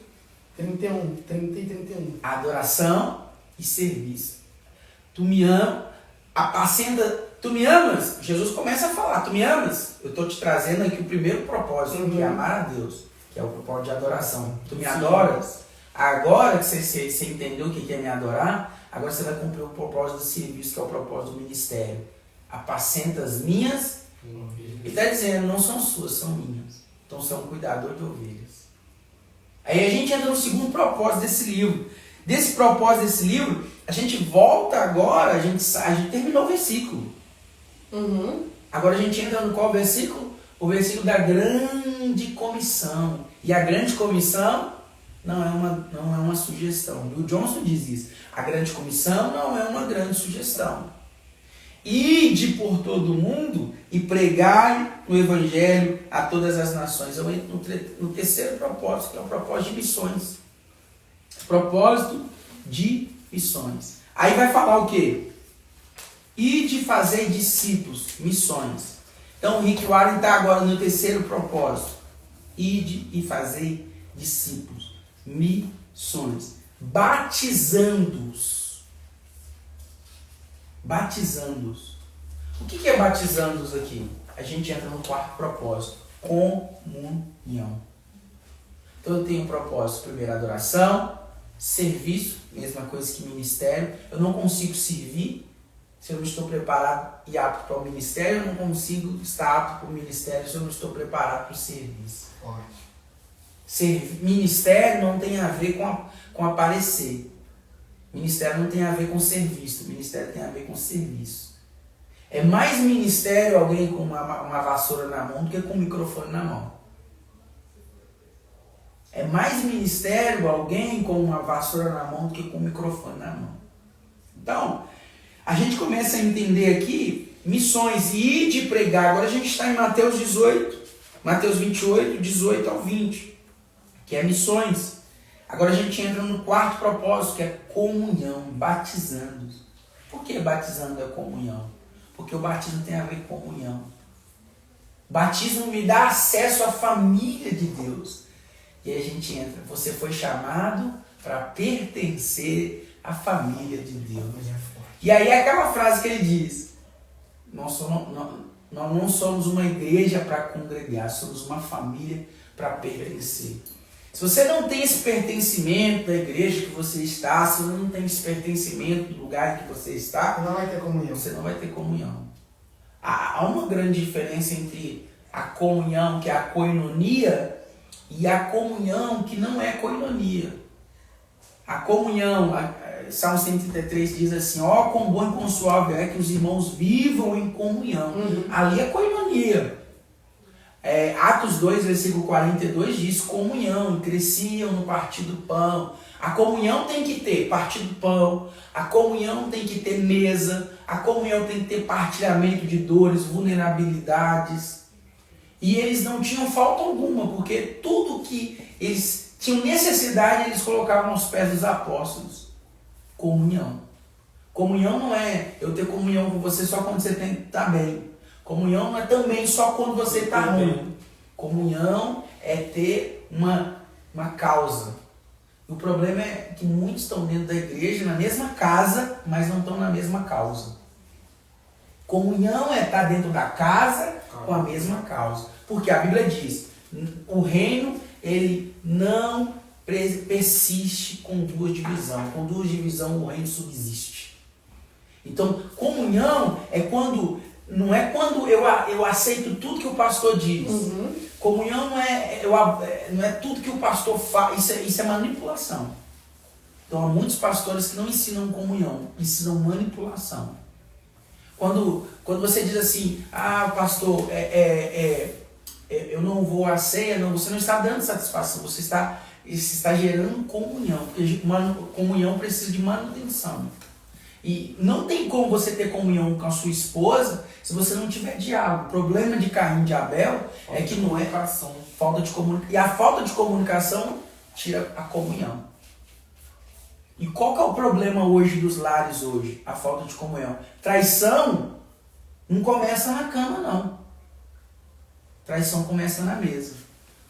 30 e 31. Adoração e serviço. Tu me amas, apacenta. Tu me amas? Jesus começa a falar, tu me amas? Eu estou te trazendo aqui o primeiro propósito, que é amar a Deus, que é o propósito de adoração. Tu me adoras? Agora que você entendeu o que é me adorar, agora você vai cumprir o propósito do serviço, que é o propósito do ministério. Apacenta as minhas. Ele está dizendo, não são suas, são minhas. Então você é um cuidador de ovelhas. Aí a gente entra no segundo propósito desse livro. Desse propósito desse livro, a gente volta agora, a gente terminou o versículo. Agora a gente entra no qual versículo? O versículo da grande comissão. E a grande comissão não é uma sugestão. O Johnson diz isso. A grande comissão não é uma grande sugestão. Ide por todo o mundo e pregai o evangelho a todas as nações. Eu entro no terceiro propósito, que é o propósito de missões. Propósito de missões. Aí vai falar o quê? Ide fazer discípulos, missões. Então o Rick Warren está agora no terceiro propósito. Ide e fazer discípulos, missões. Batizando-os. Batizando-os. O que é batizando-os aqui? A gente entra no quarto propósito. Comunhão. Então eu tenho um propósito. Primeiro, adoração. Serviço, mesma coisa que ministério. Eu não consigo servir se eu não estou preparado e apto para o ministério. Eu não consigo estar apto para o ministério se eu não estou preparado para o serviço. Ministério não tem a ver com aparecer. Ministério não tem a ver com serviço. Ministério tem a ver com serviço. É mais ministério alguém com uma vassoura na mão do que com um microfone na mão. É mais ministério alguém com uma vassoura na mão do que com um microfone na mão. Então, a gente começa a entender aqui missões e de pregar. Agora a gente está em Mateus 18, Mateus 28, 18 ao 20, que é missões. Agora a gente entra no quarto propósito, que é comunhão, batizando. Por que batizando é comunhão? Porque o batismo tem a ver com comunhão. Batismo me dá acesso à família de Deus. E aí a gente entra, você foi chamado para pertencer à família de Deus. E aí é aquela frase que ele diz, nós Nós não somos uma igreja para congregar, somos uma família para pertencer. Se você não tem esse pertencimento da igreja que você está, se você não tem esse pertencimento do lugar que você está, Não vai ter comunhão. você não vai ter comunhão. Há uma grande diferença entre a comunhão, que é a koinonia, e a comunhão que não é koinonia. A comunhão, Salmo 133 diz assim, ó, quão bom e quão suave é que os irmãos vivam em comunhão. Ali é koinonia. Atos 2, versículo 42 diz comunhão, cresciam no partir do pão. A comunhão tem que ter partir do pão, a comunhão tem que ter mesa, a comunhão tem que ter partilhamento de dores, vulnerabilidades. E eles não tinham falta alguma, porque tudo que eles tinham necessidade, eles colocavam aos pés dos apóstolos. Comunhão. Comunhão não é eu ter comunhão com você só quando você está bem. Comunhão não é também só quando você está ruim. Comunhão é ter uma causa. E o problema é que muitos estão dentro da igreja, na mesma casa, mas não estão na mesma causa. Comunhão é estar dentro da casa com a mesma causa. Porque a Bíblia diz, o reino, ele não persiste com duas divisões. Com duas divisões o reino subsiste. Então, comunhão é quando... Não é quando eu aceito tudo que o pastor diz. Comunhão não é tudo que o pastor faz. Isso é manipulação. Então há muitos pastores que não ensinam comunhão, ensinam manipulação. Quando você diz assim, pastor, eu não vou à ceia, não, você não está dando satisfação, você está gerando comunhão, porque comunhão precisa de manutenção. E não tem como você ter comunhão com a sua esposa se você não tiver diálogo. O problema de Caim e de Abel é que não é falta de comunicação. E a falta de comunicação tira a comunhão. E qual que é o problema hoje dos lares hoje? A falta de comunhão. Traição não começa na cama, não. Traição começa na mesa.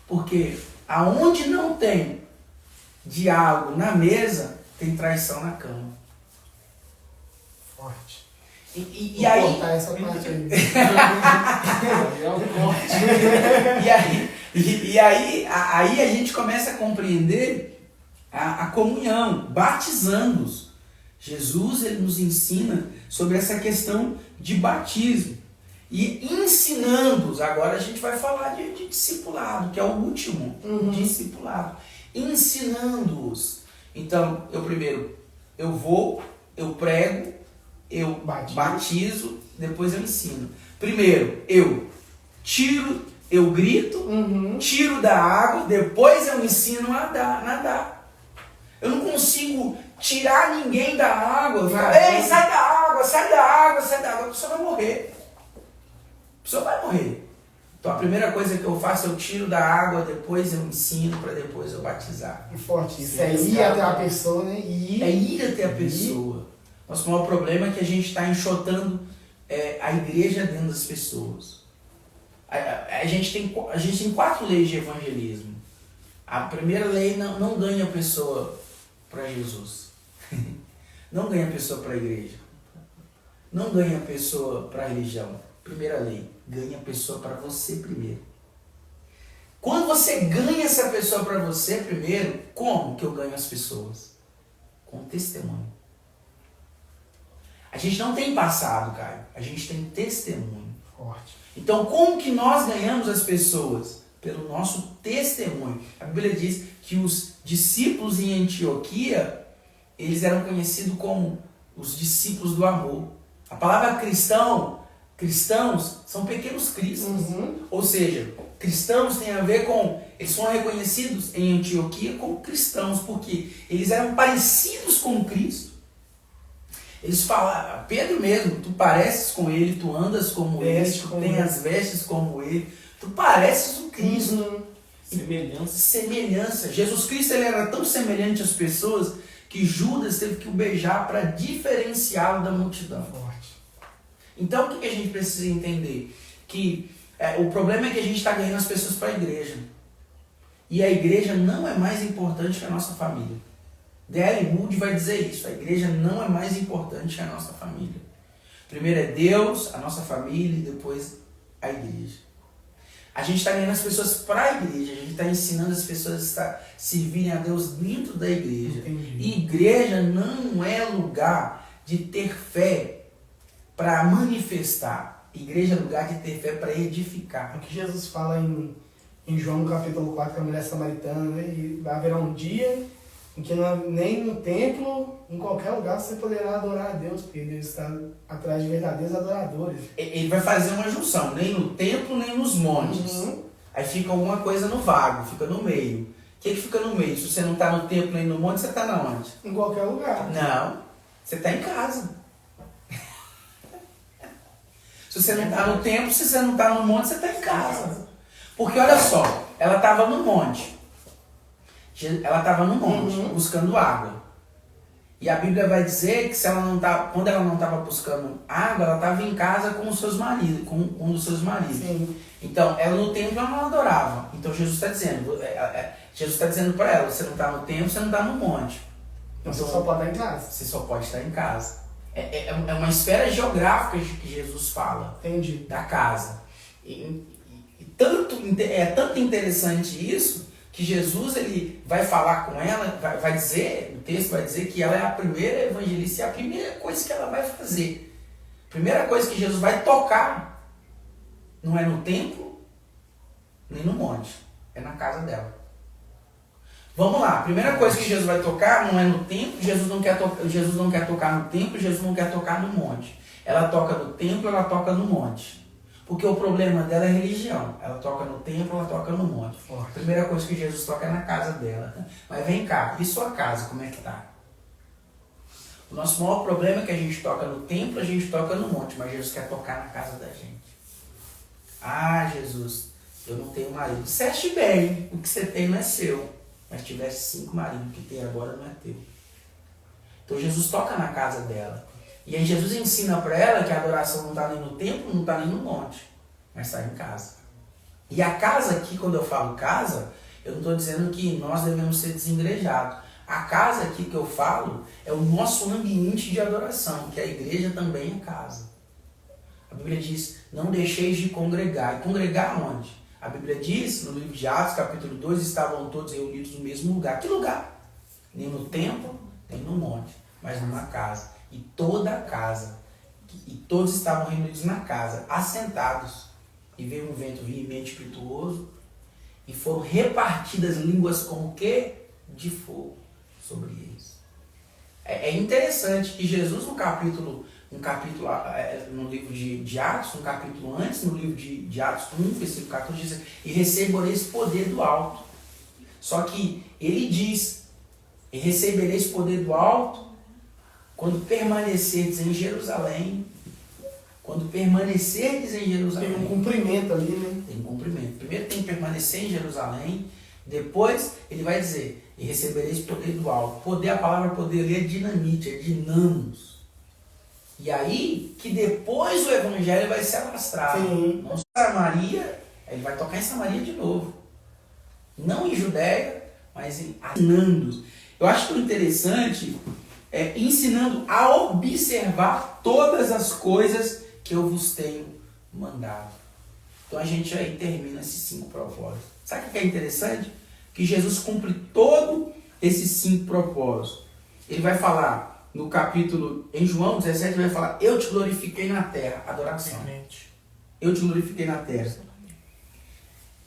Porque aonde não tem diálogo na mesa, tem traição na cama. Forte. E aí... cortar essa parte aí. E aí a gente começa a compreender a comunhão, batizando-os. Jesus, ele nos ensina sobre essa questão de batismo. E ensinando-os, agora a gente vai falar de discipulado, que é o último, discipulado. Ensinando-os. Então, eu vou, eu prego, eu batizo, depois eu ensino. Primeiro, eu tiro, eu grito, tiro da água, depois eu ensino a nadar. Eu não consigo tirar ninguém da água. Ei, sai da água, sai da água, sai da água. A pessoa vai morrer. A pessoa vai morrer. Então a primeira coisa que eu faço, eu tiro da água, depois eu ensino, para depois eu batizar. Forte. Isso é ir até a pessoa, né? É ir até a pessoa. Nosso maior problema é que a gente está enxotando a igreja dentro das pessoas. A gente tem 4 leis de evangelismo. A primeira lei não ganha a pessoa para Jesus. Não ganha a pessoa para a igreja. Não ganha a pessoa para a religião. Primeira lei, ganha a pessoa para você primeiro. Quando você ganha essa pessoa para você primeiro, como que eu ganho as pessoas? Com testemunho. A gente não tem passado, Caio. A gente tem testemunho. Forte. Então, como que nós ganhamos as pessoas? Pelo nosso testemunho. A Bíblia diz que os discípulos em Antioquia, eles eram conhecidos como os discípulos do amor. A palavra cristãos são pequenos cristos. Ou seja, cristãos tem a ver com... Eles foram reconhecidos em Antioquia como cristãos, porque eles eram parecidos com Cristo. Eles falaram, Pedro mesmo, tu pareces com ele, tu andas como ele, tu tem as vestes como ele, tu pareces o Cristo. Semelhança. Jesus Cristo, ele era tão semelhante às pessoas que Judas teve que o beijar para diferenciá-lo da multidão. Forte. Então o que a gente precisa entender? Que o problema é que a gente está ganhando as pessoas para a igreja. E a igreja não é mais importante que a nossa família. D.L. Moody vai dizer isso. A igreja não é mais importante que a nossa família. Primeiro é Deus, a nossa família e depois a igreja. A gente está ganhando as pessoas para a igreja, a gente está ensinando as pessoas a servirem a Deus dentro da igreja. Entendi. E igreja não é lugar de ter fé para manifestar. Igreja é lugar de ter fé para edificar. O que Jesus fala em João no capítulo 4 com a mulher samaritana, né? E haverá um dia em que nem no templo, em qualquer lugar você poderá adorar a Deus, porque Deus está atrás de verdadeiros adoradores. Ele vai fazer uma junção, nem no templo, nem nos montes. Aí fica alguma coisa no vago, fica no meio. O que fica no meio? Se você não está no templo nem no monte, você está na onde? Em qualquer lugar. Não, você está em casa. Se você não está no templo, se você não está no monte, você está em casa. Porque olha só, ela estava no monte. Ela estava no monte, buscando água. E a Bíblia vai dizer que se ela não tá, quando ela não estava buscando água, ela estava em casa com os seus maridos, com um dos seus maridos. Sim. Então, ela no templo ela não adorava. Então Jesus está dizendo para ela, você não está no templo, você não está no monte. Então você só pode estar em casa. Você só pode estar em casa. É uma esfera geográfica que Jesus fala. Entendi. Da casa. É tanto interessante isso que Jesus ele vai falar com ela, vai dizer, o texto vai dizer que ela é a primeira evangelista e a primeira coisa que ela vai fazer. A primeira coisa que Jesus vai tocar não é no templo, nem no monte, é na casa dela. Vamos lá, a primeira coisa que Jesus vai tocar não é no templo, Jesus não quer tocar no templo, Jesus não quer tocar no monte. Ela toca no templo, ela toca no monte. Porque o problema dela é religião. Ela toca no templo, ela toca no monte. A primeira coisa que Jesus toca é na casa dela. Mas vem cá, e sua casa, como é que tá? O nosso maior problema é que a gente toca no templo, a gente toca no monte, mas Jesus quer tocar na casa da gente. Ah, Jesus, eu não tenho marido. Você acha bem, o que você tem não é seu. Mas se tivesse 5 maridos, o que tem agora não é teu. Então Jesus toca na casa dela. E aí Jesus ensina para ela que a adoração não está nem no templo, não está nem no monte, mas está em casa. E a casa aqui, quando eu falo casa, eu não estou dizendo que nós devemos ser desigrejados. A casa aqui que eu falo é o nosso ambiente de adoração, que a igreja também é casa. A Bíblia diz, não deixeis de congregar. E congregar onde? A Bíblia diz, no livro de Atos, capítulo 2, estavam todos reunidos no mesmo lugar. Que lugar? Nem no templo, nem no monte, mas numa casa. E toda a casa, e todos estavam reunidos na casa, assentados. E veio um vento veemente e impetuoso, e foram repartidas línguas como que? De fogo sobre eles. É interessante que Jesus, no livro de Atos, um capítulo antes, no livro de Atos 1, versículo 14, diz, e recebereis poder do alto. Só que ele diz, e recebereis poder do alto, quando permanecerdes em Jerusalém. Quando permanecerdes em Jerusalém. Tem um cumprimento ali, né? Tem um cumprimento. Primeiro tem que permanecer em Jerusalém. Depois ele vai dizer, e recebereis poder do alto. Poder, a palavra poder ali é dinamite, é dinamos. E aí que depois o evangelho vai se alastrar. Sim. Não Samaria, ele vai tocar em Samaria de novo. Não em Judéia, mas em ensinando. Eu acho que o interessante é ensinando a observar todas as coisas que eu vos tenho mandado. Então a gente aí termina esses 5 propósitos. Sabe o que é interessante? Que Jesus cumpre todo esses 5 propósitos. Ele vai falar no capítulo, em João 17, ele vai falar, eu te glorifiquei na terra, adoração. Eu te glorifiquei na terra.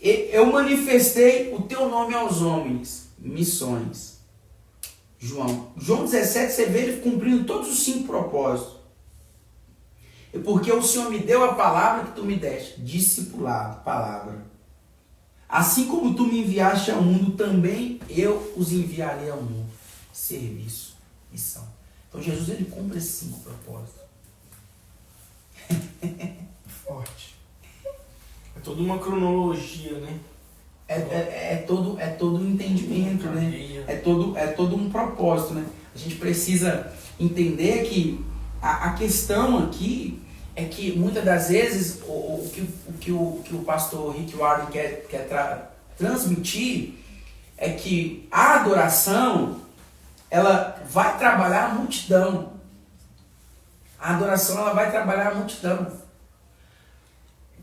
Eu manifestei o teu nome aos homens, missões. João 17, você vê ele cumprindo todos os 5 propósitos. Porque o Senhor me deu a palavra que tu me deste, discipulado, palavra. Assim como tu me enviaste ao mundo, também eu os enviarei ao mundo. Serviço, missão. Então Jesus ele cumpre esses 5 propósitos. Forte. É toda uma cronologia, né? É todo um entendimento, né? É todo um propósito, né? A gente precisa entender que a questão aqui é que muitas das vezes o que o pastor Rick Warren quer transmitir é que a adoração ela vai trabalhar a multidão. A adoração ela vai trabalhar a multidão.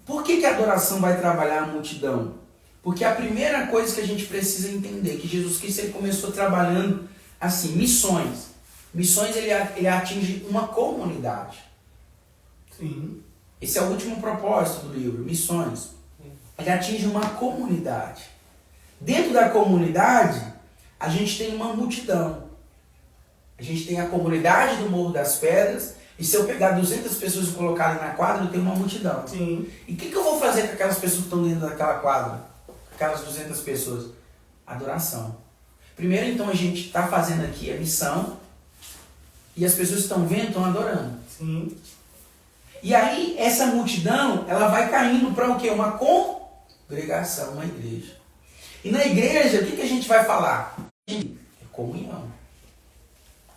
Por que a adoração vai trabalhar a multidão? Porque a primeira coisa que a gente precisa entender é que Jesus Cristo ele começou trabalhando assim, missões. Missões ele atinge uma comunidade. Sim. Esse é o último propósito do livro, missões. Ele atinge uma comunidade. Dentro da comunidade, a gente tem uma multidão. A gente tem a comunidade do Morro das Pedras, e se eu pegar 200 pessoas e colocar ali na quadra, eu tenho uma multidão. Sim. E o que eu vou fazer com aquelas pessoas que estão dentro daquela quadra? Aquelas 200 pessoas? Adoração. Primeiro, então, a gente está fazendo aqui a missão, e as pessoas que estão vendo, estão adorando. Sim. E aí, essa multidão, ela vai caindo para o quê? Uma congregação, uma igreja. E na igreja, o que a gente vai falar? É comunhão.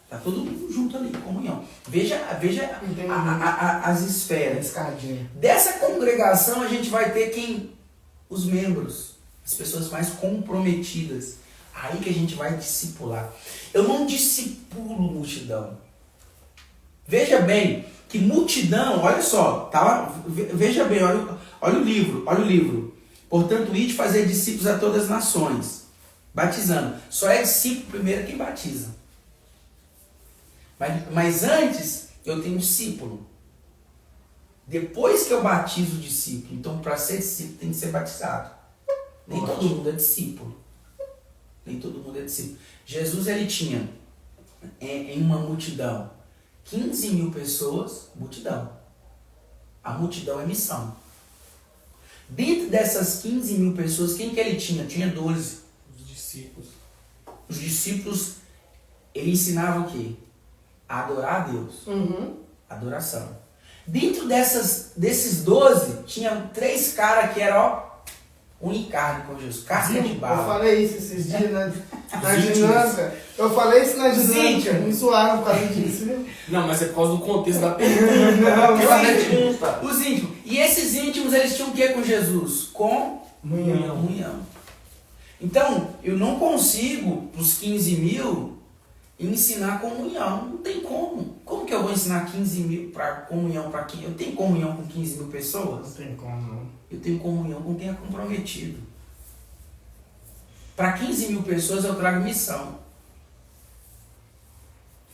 Tá todo mundo junto ali, comunhão. Veja as esferas. Escadinha. Dessa congregação, a gente vai ter quem? Os membros. As pessoas mais comprometidas. Aí que a gente vai discipular. Eu não discipulo multidão. Veja bem, que multidão, olha só, tá lá, veja bem, olha o livro. Portanto, ide fazer discípulos a todas as nações, batizando. Só é discípulo primeiro quem batiza. Mas antes, eu tenho discípulo. Depois que eu batizo o discípulo, então para ser discípulo tem que ser batizado. Nem todo mundo é discípulo. Nem todo mundo é discípulo. Jesus, ele tinha em uma multidão 15 mil pessoas, multidão. A multidão é missão. Dentro dessas 15 mil pessoas, quem que ele tinha? Tinha 12. Os discípulos. Os discípulos, ele ensinava o quê? A adorar a Deus. Uhum. Adoração. Dentro desses 12, tinha 3 caras que eram, unicarne com Jesus. Casca de bala. Eu falei isso esses dias na dinâmica. Eu falei isso na dinâmica. Me zoaram por causa disso, viu? Não, mas é por causa do contexto da pergunta. Os íntimos. E esses íntimos, eles tinham o que com Jesus? Comunhão. Então, eu não consigo, para os 15 mil, ensinar comunhão. Não tem como. Como que eu vou ensinar 15 mil para comunhão para quem? Eu tenho comunhão com 15 mil pessoas? Não tem como, não. Eu tenho comunhão com quem é comprometido. Para 15 mil pessoas eu trago missão.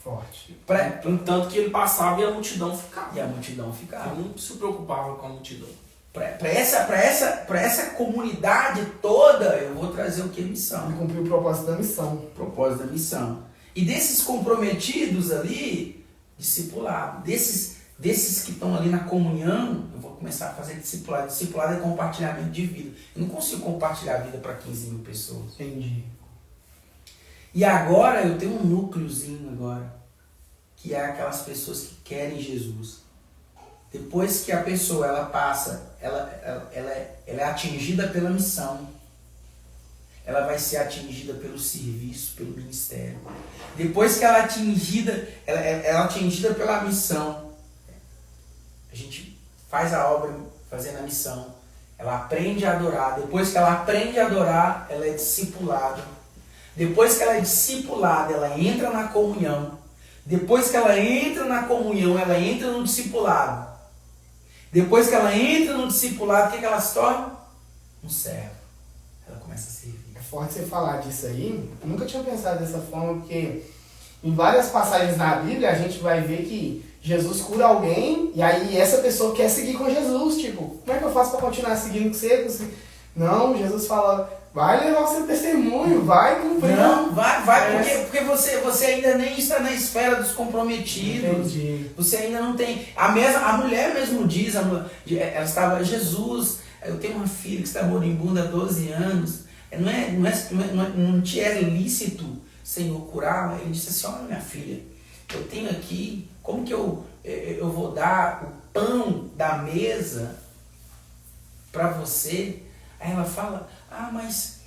Forte. Tanto que ele passava e a multidão ficava. E a multidão ficava. Ele não se preocupava com a multidão. Para essa comunidade toda, eu vou trazer o que? Missão. Ele cumpriu o propósito da missão. Propósito da missão. E desses comprometidos ali, discipulado. Desses que estão ali na comunhão, eu vou começar a fazer discipulado. Discipulado é compartilhamento de vida. Eu não consigo compartilhar a vida para 15 mil pessoas. Entendi. E agora eu tenho um núcleozinho agora, que é aquelas pessoas que querem Jesus. Depois que a pessoa ela passa, ela é atingida pela missão. Ela vai ser atingida pelo serviço, pelo ministério. Depois que ela é atingida pela missão, a gente faz a obra fazendo a missão. Ela aprende a adorar. Depois que ela aprende a adorar, ela é discipulada. Depois que ela é discipulada, ela entra na comunhão. Depois que ela entra na comunhão, ela entra no discipulado. Depois que ela entra no discipulado, o que ela se torna? Um servo. Ela começa a servir. É forte você falar disso aí. Eu nunca tinha pensado dessa forma, porque em várias passagens na Bíblia a gente vai ver que Jesus cura alguém e aí essa pessoa quer seguir com Jesus. Tipo, como é que eu faço para continuar seguindo com você? Não, Jesus fala, vai levar o seu testemunho, vai cumprir. Não, vai, porque você ainda nem está na esfera dos comprometidos. Entendi. Você ainda não tem. A mulher mesmo diz, ela estava, Jesus, eu tenho uma filha que está moribunda há 12 anos. Não te é lícito, Senhor, curá-la? Ele disse assim, olha minha filha, eu tenho aqui, como que eu vou dar o pão da mesa para você? Aí ela fala, mas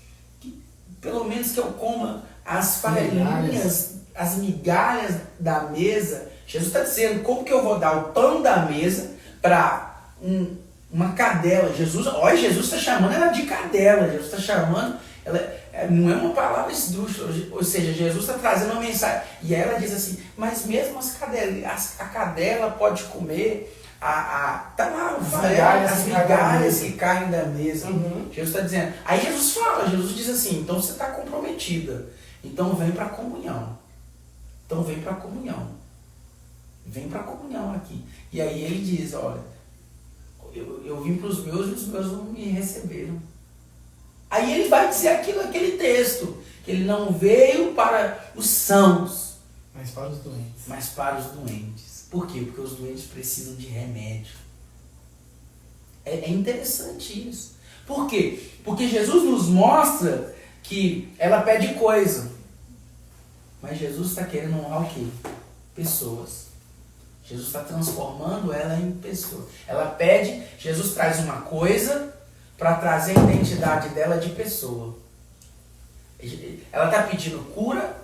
pelo menos que eu coma as farinhas, as migalhas da mesa. Jesus está dizendo, como que eu vou dar o pão da mesa para uma cadela? Jesus está chamando ela de cadela, Jesus está chamando, não é uma palavra esdrúxula, ou seja, Jesus está trazendo uma mensagem. E ela diz assim, mas mesmo a cadela pode comer, tá lá, as migalhas que caem da mesa. Uhum. Jesus está dizendo. Aí Jesus fala, Jesus diz assim, então você está comprometida. Então vem para a comunhão. Então vem para a comunhão. Vem para a comunhão aqui. E aí ele diz, olha, eu vim para os meus e os meus não me receberam. Aí ele vai dizer aquele texto, que ele não veio para os sãos, mas para os doentes. Mas para os doentes. Por quê? Porque os doentes precisam de remédio. É interessante isso. Por quê? Porque Jesus nos mostra que ela pede coisa. Mas Jesus está querendo honrar o quê? Pessoas. Jesus está transformando ela em pessoa. Ela pede, Jesus traz uma coisa para trazer a identidade dela de pessoa. Ela está pedindo cura,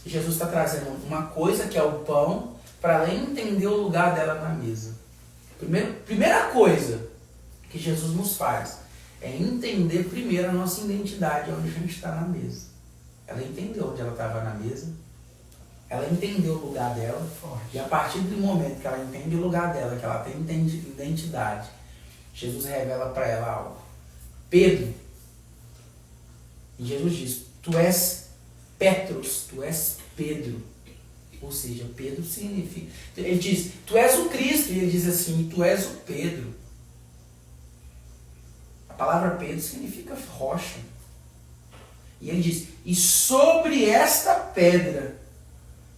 Jesus está trazendo uma coisa que é o pão, para ela entender o lugar dela na mesa. Primeira coisa que Jesus nos faz é entender primeiro a nossa identidade, onde a gente está na mesa. Ela entendeu onde ela estava na mesa, ela entendeu o lugar dela, e a partir do momento que ela entende o lugar dela, que ela tem identidade, Jesus revela para ela algo. Pedro, e Jesus diz, tu és Petros, tu és Pedro. Ou seja, Pedro significa... Ele diz, tu és o Cristo, e ele diz assim, tu és o Pedro. A palavra Pedro significa rocha. E ele diz, e sobre esta pedra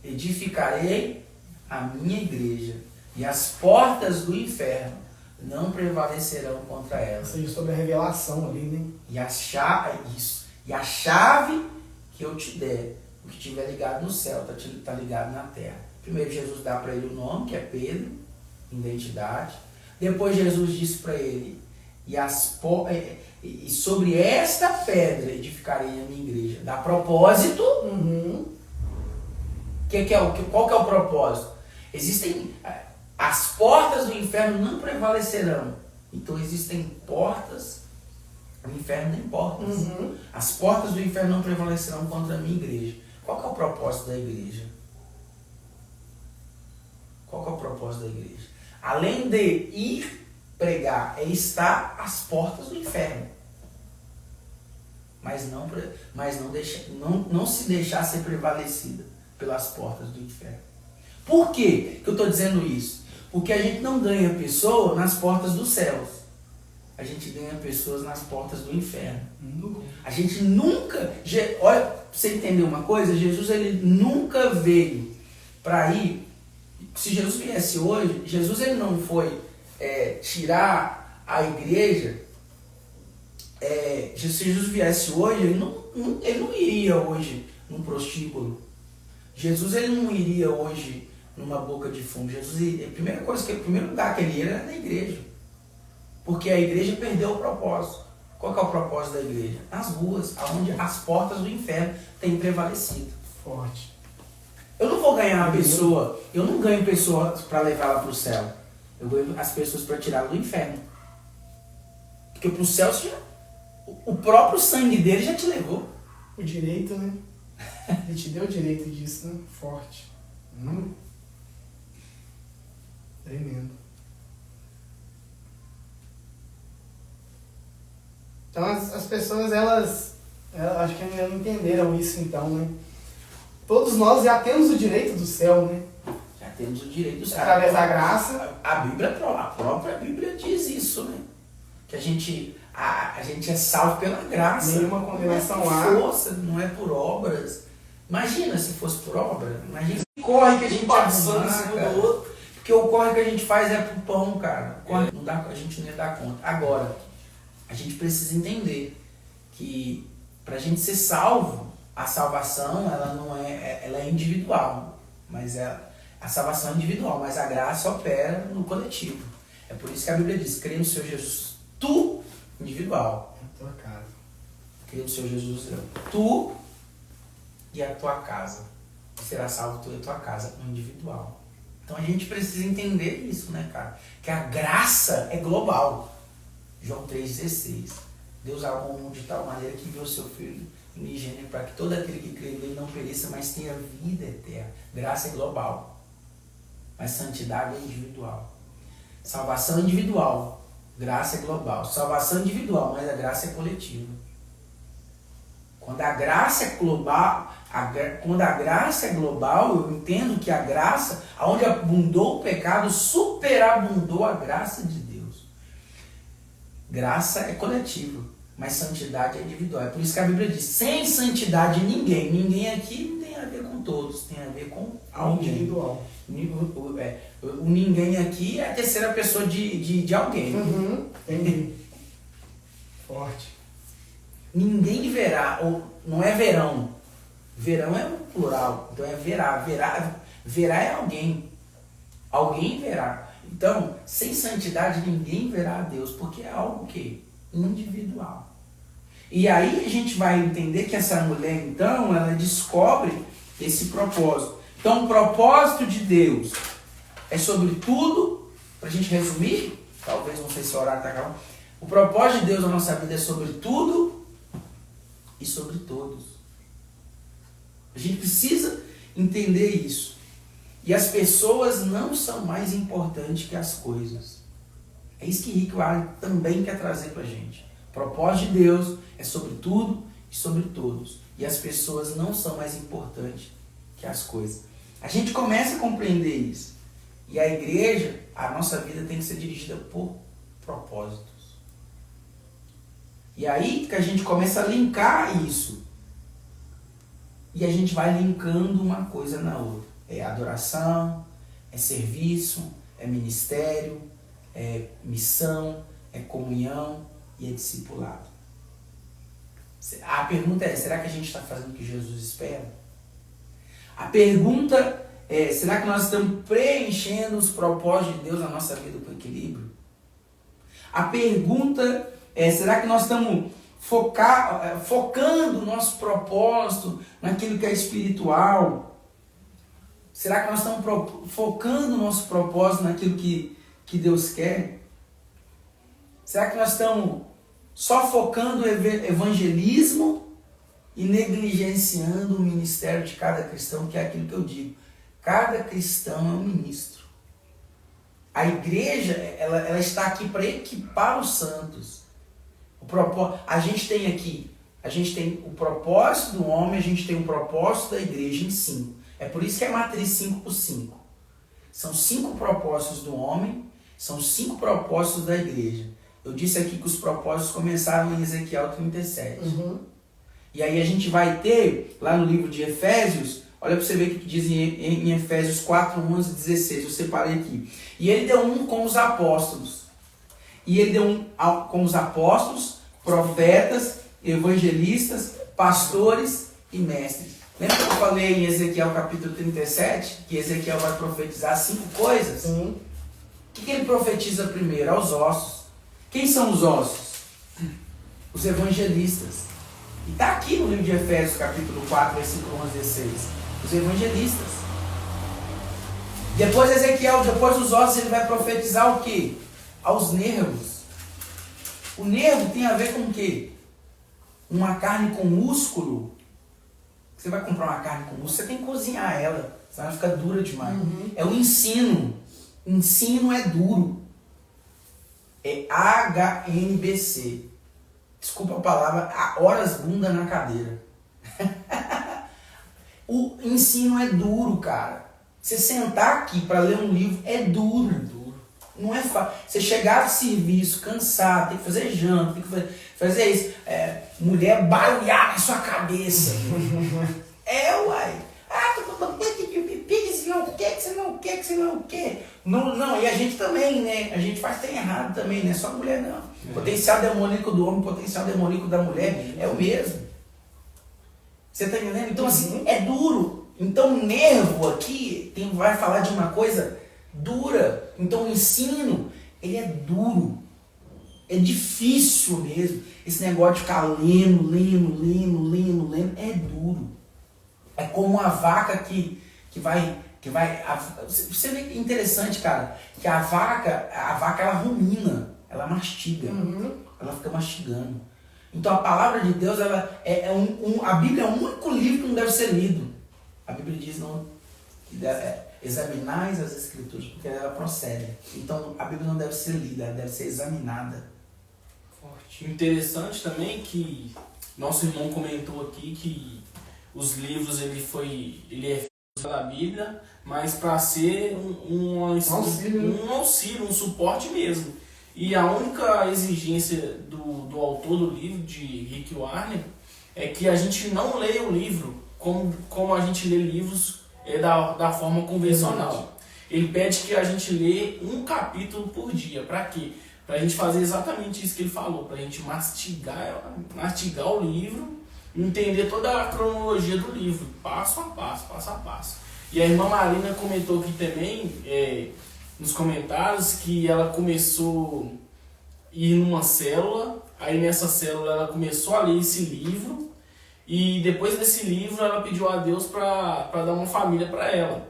edificarei a minha igreja, e as portas do inferno não prevalecerão contra ela. Ou seja, sobre a revelação ali, né? E a chave que eu te der, o que estiver ligado no céu, está ligado na terra. Primeiro Jesus dá para ele o nome, que é Pedro, identidade. Depois Jesus disse para ele, e sobre esta pedra edificarei a minha igreja. Dá propósito. Uhum. Qual que é o propósito? Existem... As portas do inferno não prevalecerão. Então existem portas, o inferno tem portas. Uhum. As portas do inferno não prevalecerão contra a minha igreja. Qual que é o propósito da igreja? Qual que é o propósito da igreja? Além de ir pregar, é estar às portas do inferno. Mas não se deixar ser prevalecida pelas portas do inferno. Por que eu estou dizendo isso? Porque a gente não ganha pessoa nas portas dos céus. A gente ganha pessoas nas portas do inferno. A gente nunca... Olha, pra você entender uma coisa, Jesus ele nunca veio para ir... Se Jesus viesse hoje, Jesus ele não foi tirar a igreja... se Jesus viesse hoje, ele não iria hoje num prostíbulo. Jesus ele não iria hoje numa boca de fumo. Jesus, o primeiro lugar que ele ia era na igreja. Porque a igreja perdeu o propósito. Qual que é o propósito da igreja? Nas ruas, onde as portas do inferno têm prevalecido. Forte. Eu não vou ganhar uma pessoa, eu não ganho pessoas para levá-la para o céu. Eu ganho as pessoas para tirá-la do inferno. Porque para o céu, o próprio sangue dele já te levou. O direito, né? Ele te deu o direito disso, né? Forte. Tremendo. Então as pessoas, elas acho que ainda não entenderam isso então, né? Todos nós já temos o direito do céu, né? Já temos o direito do céu. Através da graça. A própria Bíblia diz isso, né? Que a gente é salvo pela graça. Nenhuma condenação há. Não é por força, não é por obras. Imagina se fosse por obra. Imagina o corre que a gente passando em cima do outro. Porque o corre que a gente faz é pro pão, cara. A gente não ia dar conta. Agora, a gente precisa entender que pra gente ser salvo, a salvação ela não ela é individual. A salvação é individual, mas a graça opera no coletivo. É por isso que a Bíblia diz, crê no Senhor Jesus, tu, individual. A tua casa. Crê no Senhor Jesus, tu e a tua casa. Será salvo tu e a tua casa, no individual. Então a gente precisa entender isso, né, cara? Que a graça é global. João 3,16. Deus amou o mundo de tal maneira que enviou seu Filho unigênito, para que todo aquele que crê nele não pereça, mas tenha vida eterna. Graça é global, mas santidade é individual. Salvação é individual, graça é global. Salvação é individual, mas a graça é coletiva. Quando a graça é global, eu entendo que a graça, onde abundou o pecado, superabundou a graça de Deus. Graça é coletiva, mas santidade é individual. É por isso que a Bíblia diz, sem santidade ninguém aqui não tem a ver com todos, tem a ver com alguém. Individual. O ninguém aqui é a terceira pessoa de alguém. Entendi. Forte. Ninguém verá, ou não é verão. Verão é um plural, então é verá. Verá é alguém. Alguém verá. Então, sem santidade ninguém verá a Deus, porque é algo que individual. E aí a gente vai entender que essa mulher, então, ela descobre esse propósito. Então, o propósito de Deus é sobre tudo, para a gente resumir, talvez não sei se o horário está acabando. O propósito de Deus na nossa vida é sobre tudo e sobre todos. A gente precisa entender isso. E as pessoas não são mais importantes que as coisas. É isso que Rick Warren também quer trazer para a gente. O propósito de Deus é sobre tudo e sobre todos. E as pessoas não são mais importantes que as coisas. A gente começa a compreender isso. E a igreja, a nossa vida tem que ser dirigida por propósitos. E aí que a gente começa a linkar isso. E a gente vai linkando uma coisa na outra. É adoração, é serviço, é ministério, é missão, é comunhão e é discipulado. A pergunta é, será que a gente está fazendo o que Jesus espera? A pergunta é, será que nós estamos preenchendo os propósitos de Deus na nossa vida com equilíbrio? A pergunta é, será que nós estamos focando o nosso propósito naquilo que é espiritual? Será que nós estamos focando o nosso propósito naquilo que Deus quer? Será que nós estamos só focando o evangelismo e negligenciando o ministério de cada cristão, que é aquilo que eu digo? Cada cristão é um ministro. A igreja, ela está aqui para equipar os santos. A gente tem o propósito do homem, a gente tem o propósito da igreja em 5. É por isso que é matriz 5x5. São 5 propósitos do homem, são 5 propósitos da igreja. Eu disse aqui que os propósitos começaram em Ezequiel 37. E aí a gente vai ter, lá no livro de Efésios, olha para você ver o que diz em Efésios 4, 11 e 16, eu separei aqui. E ele deu um com os apóstolos. E ele deu um com os apóstolos, profetas, evangelistas, pastores e mestres. Lembra que eu falei em Ezequiel capítulo 37, que Ezequiel vai profetizar 5 coisas? Sim. O que ele profetiza primeiro? Aos ossos. Quem são os ossos? Os evangelistas. E está aqui no livro de Efésios capítulo 4, versículo 11 e 16. Os evangelistas. Depois Ezequiel, depois dos ossos, ele vai profetizar o quê? Aos nervos. O nervo tem a ver com o quê? Uma carne com músculo. Você vai comprar uma carne com músculo, você tem que cozinhar ela, senão ela fica dura demais. É o ensino. Ensino é duro. É HNBC. Desculpa a palavra, horas bunda na cadeira. O ensino é duro, cara. Você sentar aqui para ler um livro é duro. Não é fácil. Você chegar do serviço, cansado, tem que fazer janta, tem que fazer isso. Mulher barulhar na sua cabeça. Uai. Você não quer. Não, e a gente também, né? A gente faz tem errado também, não é só mulher, não. O potencial demoníaco do homem, o potencial demoníaco da mulher é o mesmo. Você tá entendendo? Então, assim, é duro. Então, o nervo aqui vai falar de uma coisa dura. Então, o ensino, ele é duro. É difícil mesmo. Esse negócio de ficar lendo, é duro. É como uma vaca que vai... Você vê que é interessante, cara, que a vaca ela rumina, ela mastiga, ela fica mastigando. Então a palavra de Deus, ela a Bíblia é o único livro que não deve ser lido. A Bíblia diz que examinais as Escrituras, porque ela procede. Então a Bíblia não deve ser lida, ela deve ser examinada. Forte. Interessante também que nosso irmão comentou aqui que os livros ele é feito da Bíblia, mas para ser um auxílio, um suporte mesmo. E a única exigência do autor do livro, de Rick Warren, é que a gente não leia o livro como a gente lê livros da forma convencional. Ele pede que a gente lê um capítulo por dia. Para quê? Para a gente fazer exatamente isso que ele falou, para a gente mastigar o livro, entender toda a cronologia do livro, passo a passo. E a irmã Marina comentou aqui também, nos comentários, que ela começou a ir numa célula, aí nessa célula ela começou a ler esse livro, e depois desse livro ela pediu a Deus para dar uma família para ela.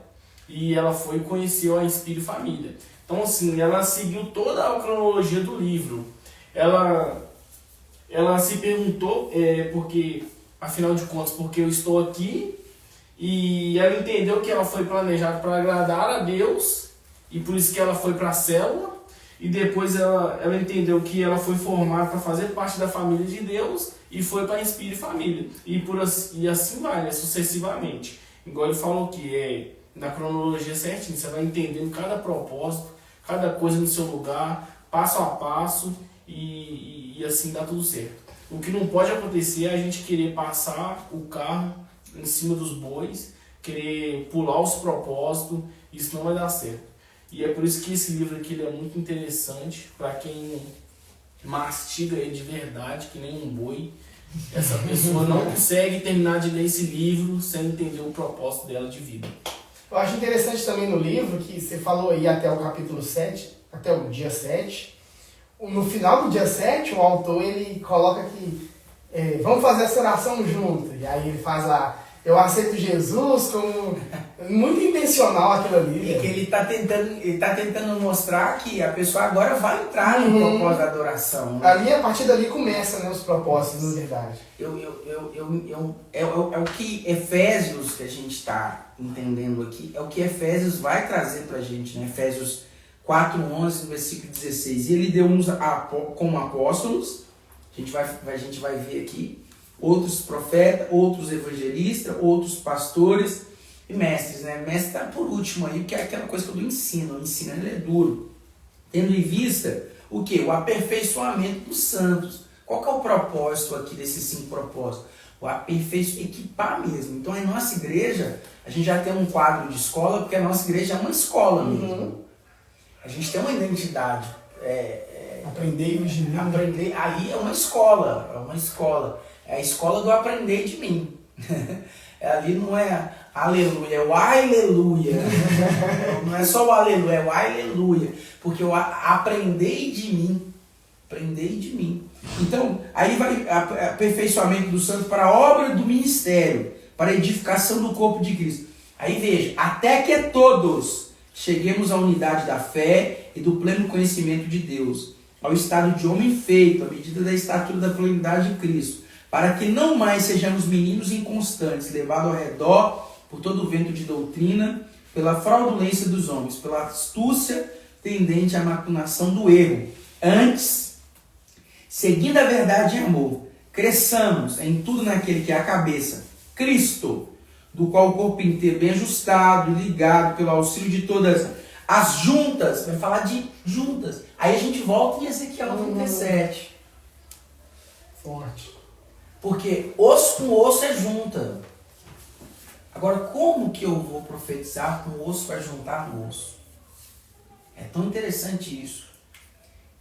E ela foi e conheceu a Inspire Família. Então assim, ela seguiu toda a cronologia do livro. Ela se perguntou, porque, afinal de contas, porque eu estou aqui, e ela entendeu que ela foi planejada para agradar a Deus, e por isso que ela foi para a célula, e depois ela entendeu que ela foi formada para fazer parte da família de Deus, e foi para a Inspire Família. E assim vai, né, sucessivamente. Igual ele falou que na cronologia certinho, você vai entendendo cada propósito, cada coisa no seu lugar, passo a passo, e assim dá tudo certo. O que não pode acontecer é a gente querer passar o carro em cima dos bois, querer pular os propósitos, isso não vai dar certo. E é por isso que esse livro aqui ele é muito interessante para quem mastiga ele de verdade, que nem um boi. Essa pessoa não consegue terminar de ler esse livro sem entender o propósito dela de vida. Eu acho interessante também no livro que você falou aí até o capítulo 7, até o dia 7. No final do dia 7, o autor ele coloca que vamos fazer essa oração junto. E aí ele faz lá, eu aceito Jesus como... Muito intencional aquilo ali. E que ele tá tentando mostrar que a pessoa agora vai entrar no propósito da adoração. Né? Ali, a partir dali começa, né, os propósitos, na verdade. É o que Efésios, que a gente está entendendo aqui, é o que Efésios vai trazer pra gente, né? Efésios 4:11, versículo 16. E ele deu uns como apóstolos, a gente vai ver aqui, outros profetas, outros evangelistas, outros pastores e mestres, né? Mestre está por último aí, porque é aquela coisa que eu ensino. O ensino ele é duro. Tendo em vista o quê? O aperfeiçoamento dos santos. Qual que é o propósito aqui desses 5 propósitos? O aperfeiçoamento, equipar mesmo. Então, em nossa igreja, a gente já tem um quadro de escola, porque a nossa igreja é uma escola mesmo. A gente tem uma identidade. Aprender e vigiar. Aprender, aí é uma escola. É a escola do aprender de mim. Ali não é aleluia, é o aleluia. Não é só o aleluia, é o aleluia. Porque eu aprendei de mim. Então, aí vai aperfeiçoamento do santo para a obra do ministério, para a edificação do corpo de Cristo. Aí veja, até que todos cheguemos à unidade da fé e do pleno conhecimento de Deus, ao estado de homem feito, à medida da estatura da plenitude de Cristo, para que não mais sejamos meninos inconstantes, levados ao redor por todo o vento de doutrina, pela fraudulência dos homens, pela astúcia tendente à macunação do erro. Antes, seguindo a verdade em amor, cresçamos em tudo naquele que é a cabeça, Cristo, do qual o corpo inteiro bem ajustado e ligado pelo auxílio de todas as juntas, vai falar de juntas. Aí a gente volta em Ezequiel 37. Forte. Porque osso com osso é junta. Agora, como que eu vou profetizar com o osso vai juntar no osso? É tão interessante isso.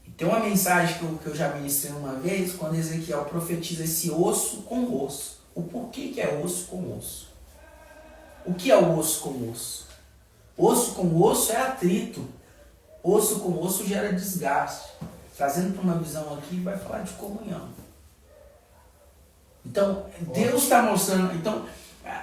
E tem uma mensagem que eu já ministrei uma vez, quando Ezequiel profetiza esse osso com osso. O porquê que é osso com osso? O que é o osso com osso? Osso com osso é atrito. Osso com osso gera desgaste. Trazendo para uma visão aqui, vai falar de comunhão. Então, Deus está mostrando. Então,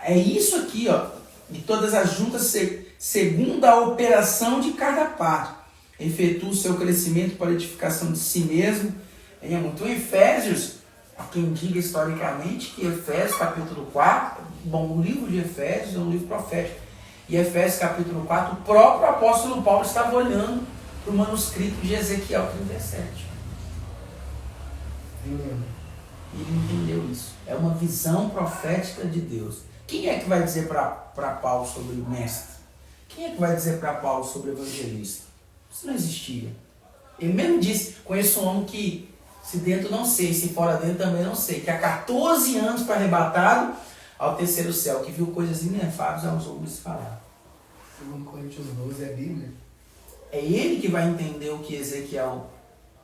é isso aqui, ó. E todas as juntas, segundo a operação de cada parte, efetua o seu crescimento para a edificação de si mesmo. Então, Efésios Há quem diga historicamente que Efésios capítulo 4, bom, o livro de Efésios é um livro profético. E Efésios capítulo 4, o próprio apóstolo Paulo estava olhando para o manuscrito de Ezequiel 37. E ele entendeu isso. É uma visão profética de Deus. Quem é que vai dizer para Paulo sobre o mestre? Quem é que vai dizer para Paulo sobre o evangelista? Isso não existia. Ele mesmo disse, conheço um homem que se dentro não sei, se fora dentro também não sei, que há 14 anos foi arrebatado ao terceiro céu, que viu coisas inefáveis aos ouvidos falar. 2 Coríntios 12 é a Bíblia. É ele que vai entender o que Ezequiel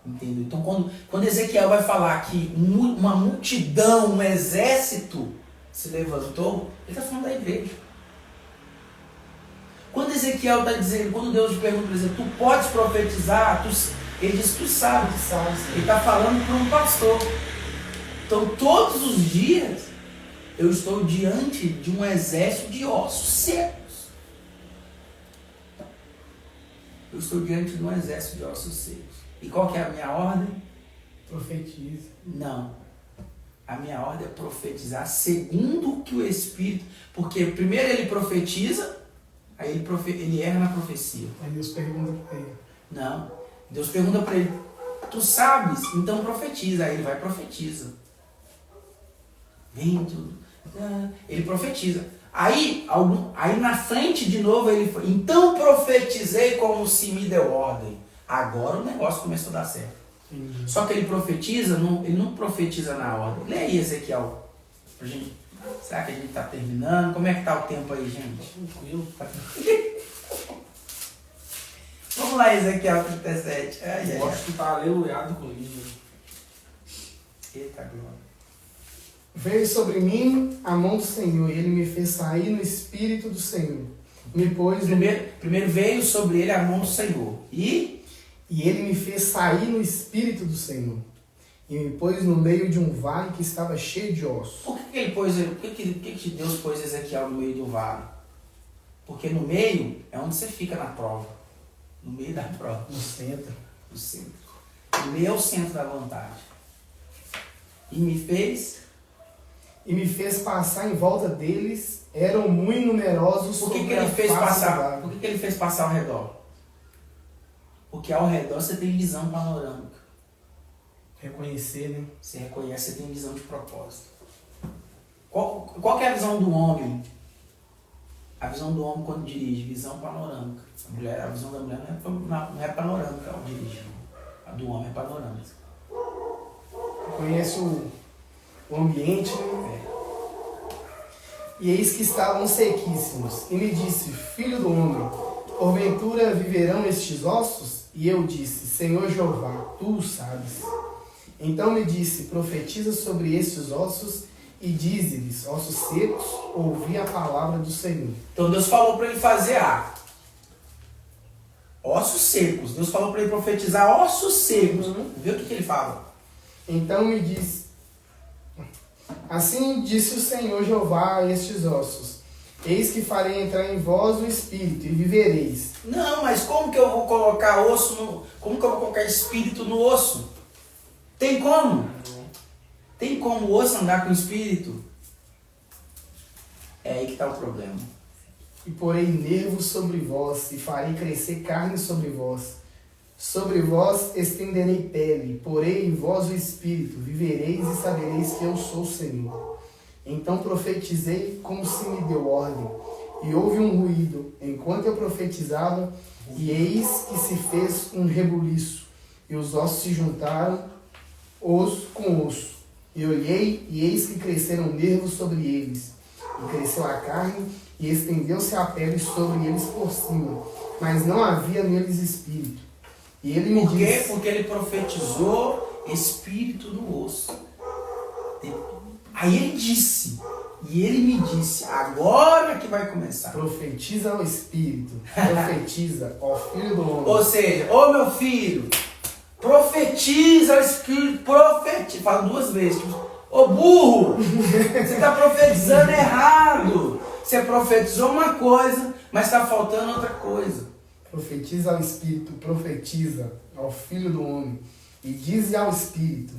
entendeu. Então quando Ezequiel vai falar que uma multidão, um exército se levantou, ele está falando da igreja. Quando Ezequiel está dizendo, quando Deus lhe pergunta, por exemplo, tu podes profetizar? Ele diz, tu sabe. Ele está falando para um pastor. Então todos os dias eu estou diante de um exército de ossos secos. Eu estou diante de um exército de ossos secos. E qual que é a minha ordem? Profetiza. Não. A minha ordem é profetizar segundo o que o Espírito... Porque primeiro ele profetiza, aí ele erra na profecia. Aí Deus pergunta para ele. Não. Deus pergunta para ele, tu sabes? Então profetiza. Aí ele vai e profetiza. Vem tudo. Ele profetiza. Aí na frente de novo ele foi, então profetizei como se me deu ordem. Agora o negócio começou a dar certo. Só que ele profetiza, ele não profetiza na ordem. Lê aí, Ezequiel. Será que a gente está terminando? Como é que está o tempo aí, gente? Tranquilo. Vamos lá, Ezequiel 37. Eu acho que está aleluiado com o livro. Eita glória. Veio sobre mim a mão do Senhor, e ele me fez sair no Espírito do Senhor. Me pôs Primeiro veio sobre ele a mão do Senhor. E ele me fez sair no Espírito do Senhor. E me pôs no meio de um vale que estava cheio de ossos. Por que Deus pôs Ezequiel no meio do vale? Porque no meio é onde você fica na prova. No meio da prova. No centro. No centro. No meio é o centro da vontade. E me fez passar em volta deles, eram muito numerosos. Por que ele fez passar? Por que ele fez passar ao redor? Porque ao redor você tem visão panorâmica. Reconhecer, né? Você reconhece, você tem visão de propósito. Qual que é a visão do homem? A visão do homem quando dirige, visão panorâmica. A visão da mulher não é panorâmica ao dirigir. A do homem é panorâmica. Conhece o ambiente, né? E eis que estavam sequíssimos. E me disse, filho do homem, porventura viverão estes ossos? E eu disse, Senhor Jeová, tu o sabes. Então me disse, profetiza sobre estes ossos e dize-lhes, ossos secos, ouvi a palavra do Senhor. Então Deus falou para ele fazer ossos secos. Deus falou para ele profetizar ossos secos. Vê o que ele fala. Então me disse, assim disse o Senhor Jeová a estes ossos, eis que farei entrar em vós o Espírito e vivereis. Não, mas como que eu vou colocar como que eu vou colocar espírito no osso? Tem como? Tem como o osso andar com o espírito? É aí que está o problema. E porei nervos sobre vós, e farei crescer carne sobre vós. Sobre vós estenderei pele, porei em vós o Espírito, vivereis e sabereis que eu sou o Senhor. Então profetizei como se me deu ordem, e houve um ruído, enquanto eu profetizava, e eis que se fez um rebuliço, e os ossos se juntaram, osso com osso. E olhei, e eis que cresceram nervos sobre eles, e cresceu a carne, e estendeu-se a pele sobre eles por cima, mas não havia neles espírito. E ele me disse... Por quê? Porque ele profetizou espírito no osso. Aí ele disse, e ele me disse, agora que vai começar. Profetiza ao espírito, profetiza ao filho do homem. Ou seja, ô meu filho, profetiza ao espírito, profetiza. Fala 2 vezes. Ô burro, você está profetizando errado. Você profetizou uma coisa, mas está faltando outra coisa. Profetiza ao Espírito, profetiza ao Filho do Homem, e diz ao Espírito,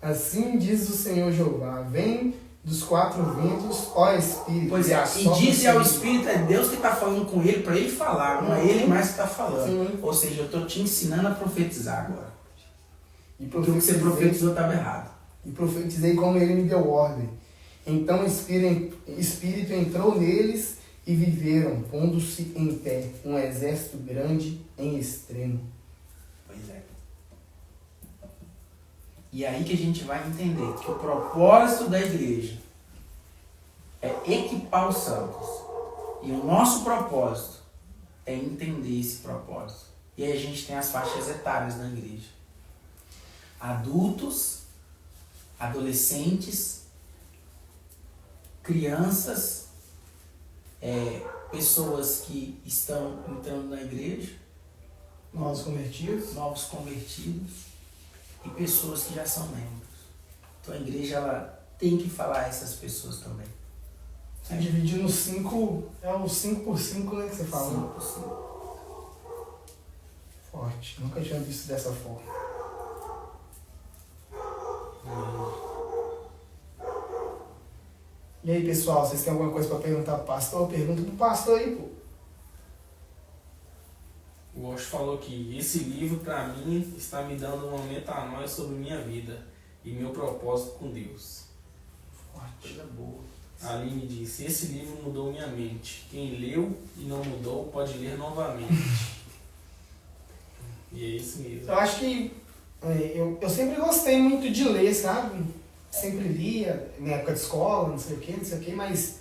Assim diz o Senhor Jeová, vem dos quatro ventos, ó Espírito. Pois é, e diz ao Espírito, é Deus que está falando com ele para ele falar, não é ele mais que está falando. Sim. Ou seja, eu estou te ensinando a profetizar agora. E Porque o que você profetizou estava errado. E profetizei como ele me deu ordem. Então o Espírito entrou neles e viveram, pondo-se em pé, um exército grande em extremo. Pois é. E aí que a gente vai entender que o propósito da igreja é equipar os santos. E o nosso propósito é entender esse propósito. E aí a gente tem as faixas etárias na igreja. Adultos, adolescentes, crianças, pessoas que estão entrando na igreja, Novos convertidos e pessoas que já são membros. Então a igreja ela tem que falar a essas pessoas também. Se dividir nos 5, é o 5 por 5, né, que você fala? 5 por 5. Forte, nunca tinha visto dessa forma. E aí, pessoal, vocês têm alguma coisa para perguntar pro pastor? Pergunta pro pastor aí, pô. O Walsh falou que esse livro, para mim, está me dando uma metanoia sobre minha vida e meu propósito com Deus. Coisa boa. A Aline disse, esse livro mudou minha mente. Quem leu e não mudou pode ler novamente. E é isso mesmo. Eu acho que eu sempre gostei muito de ler, sabe? Sempre lia, na época de escola, não sei o que, mas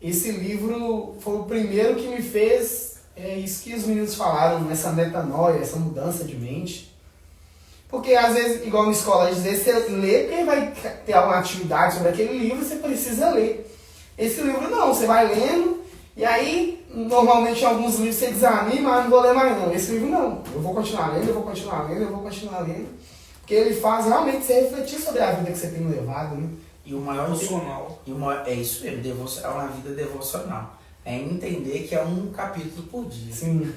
esse livro foi o primeiro que me fez isso que os meninos falaram, essa metanoia, essa mudança de mente. Porque às vezes, igual na escola, às vezes você lê porque vai ter alguma atividade sobre aquele livro, você precisa ler. Esse livro não, você vai lendo, e aí normalmente em alguns livros você desanima, não vou ler mais não. Esse livro não, eu vou continuar lendo, eu vou continuar lendo. Porque ele faz realmente você refletir sobre a vida que você tem levado, né? E o maior devocional. É isso mesmo, é uma vida devocional. É entender que é um capítulo por dia. Sim.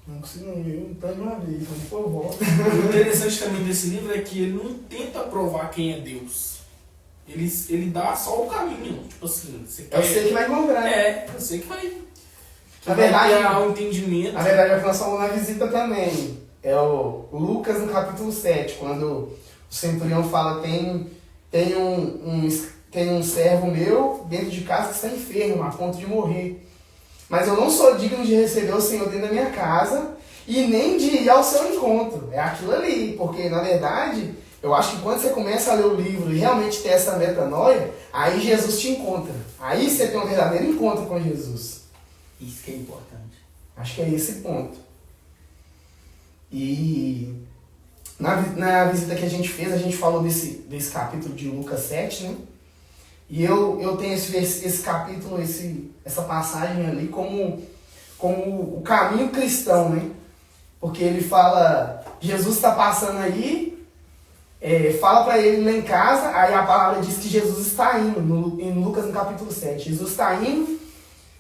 Não consigo ler um tanto de uma vez, quando for volta. O interessante também desse livro é que ele não tenta provar quem é Deus. Ele dá só o caminho. Tipo assim, você quer... Eu sei que vai encontrar. Eu sei que vai... Na verdade, vai ter um entendimento. Na verdade, é o que nós falamos na visita também. É o Lucas no capítulo 7, quando o centurião fala, tem um servo meu dentro de casa que está enfermo, a ponto de morrer. Mas eu não sou digno de receber o Senhor dentro da minha casa e nem de ir ao seu encontro. É aquilo ali, porque na verdade, eu acho que quando você começa a ler o livro e realmente ter essa metanoia, aí Jesus te encontra. Aí você tem um verdadeiro encontro com Jesus. Isso que é importante. Acho que é esse ponto. E na visita que a gente fez, a gente falou desse capítulo de Lucas 7, né? E eu tenho esse capítulo, essa passagem ali como o caminho cristão, né? Porque ele fala, Jesus está passando aí, fala para ele lá em casa, aí a palavra diz que Jesus está indo, em Lucas no capítulo 7. Jesus está indo,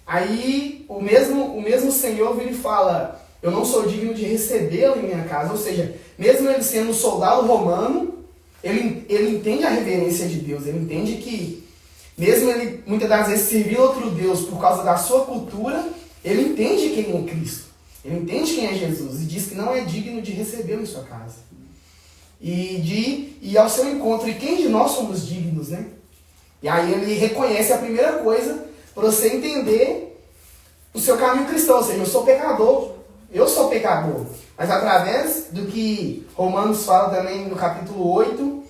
aí o mesmo Senhor vira e fala, eu não sou digno de recebê-lo em minha casa. Ou seja, mesmo ele sendo um soldado romano, ele entende a reverência de Deus, ele entende que mesmo ele muitas das vezes servir outro Deus por causa da sua cultura, ele entende quem é Cristo, ele entende quem é Jesus e diz que não é digno de recebê-lo em sua casa. E de ir ao seu encontro. E quem de nós somos dignos, né? E aí ele reconhece a primeira coisa para você entender o seu caminho cristão. Ou seja, eu sou pecador. Mas através do que Romanos fala também no capítulo 8,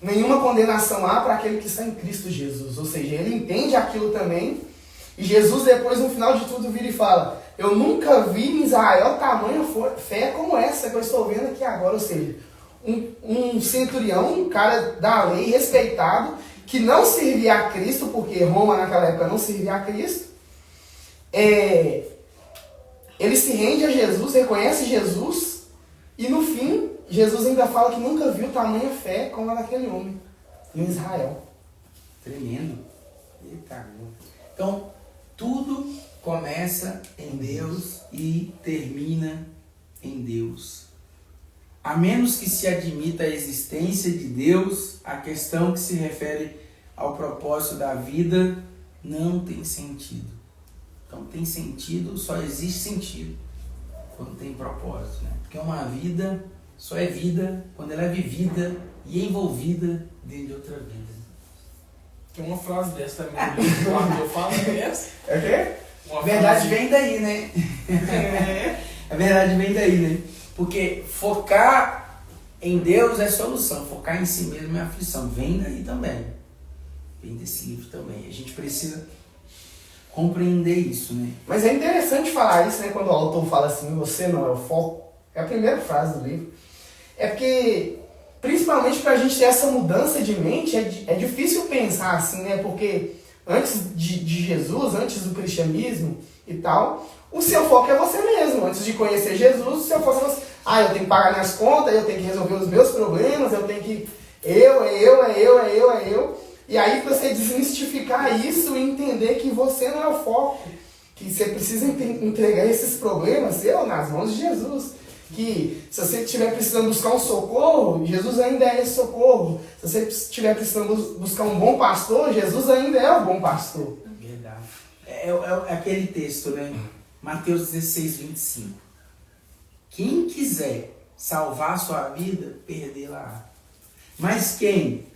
nenhuma condenação há para aquele que está em Cristo Jesus. Ou seja, ele entende aquilo também. E Jesus depois, no final de tudo, vira e fala, eu nunca vi em Israel tamanha fé como essa que eu estou vendo aqui agora. Ou seja, um centurião, um cara da lei, respeitado, que não servia a Cristo, porque Roma naquela época não servia a Cristo, ele se rende a Jesus, reconhece Jesus, e no fim, Jesus ainda fala que nunca viu tamanha fé como a daquele homem em Israel. Tremendo. Eita. Então, tudo começa em Deus e termina em Deus. A menos que se admita a existência de Deus, a questão que se refere ao propósito da vida não tem sentido. Então tem sentido, só existe sentido quando tem propósito, né? Porque uma vida só é vida quando ela é vivida e envolvida dentro de outra vida. Tem uma frase dessa também no livro, eu falo dessa. É o quê? A verdade vem daí, né? A verdade vem daí, né? Porque focar em Deus é solução, focar em si mesmo é aflição. Vem daí também. Vem desse livro também. A gente precisa compreender isso, né? Mas é interessante falar isso, né? Quando o autor fala assim, você não é o foco. É a primeira frase do livro. É porque, principalmente para a gente ter essa mudança de mente, é difícil pensar assim, né? Porque antes de Jesus, antes do cristianismo e tal, o seu foco é você mesmo. Antes de conhecer Jesus, o seu foco é você. Eu tenho que pagar minhas contas, eu tenho que resolver os meus problemas, eu tenho que... Eu. E aí você desmistificar isso e entender que você não é o foco. Que você precisa entregar esses problemas nas mãos de Jesus. Que se você estiver precisando buscar um socorro, Jesus ainda é esse socorro. Se você estiver precisando buscar um bom pastor, Jesus ainda é o bom pastor. Verdade. É aquele texto, né? Mateus 16, 25. Quem quiser salvar a sua vida, perdê-la. Mas quem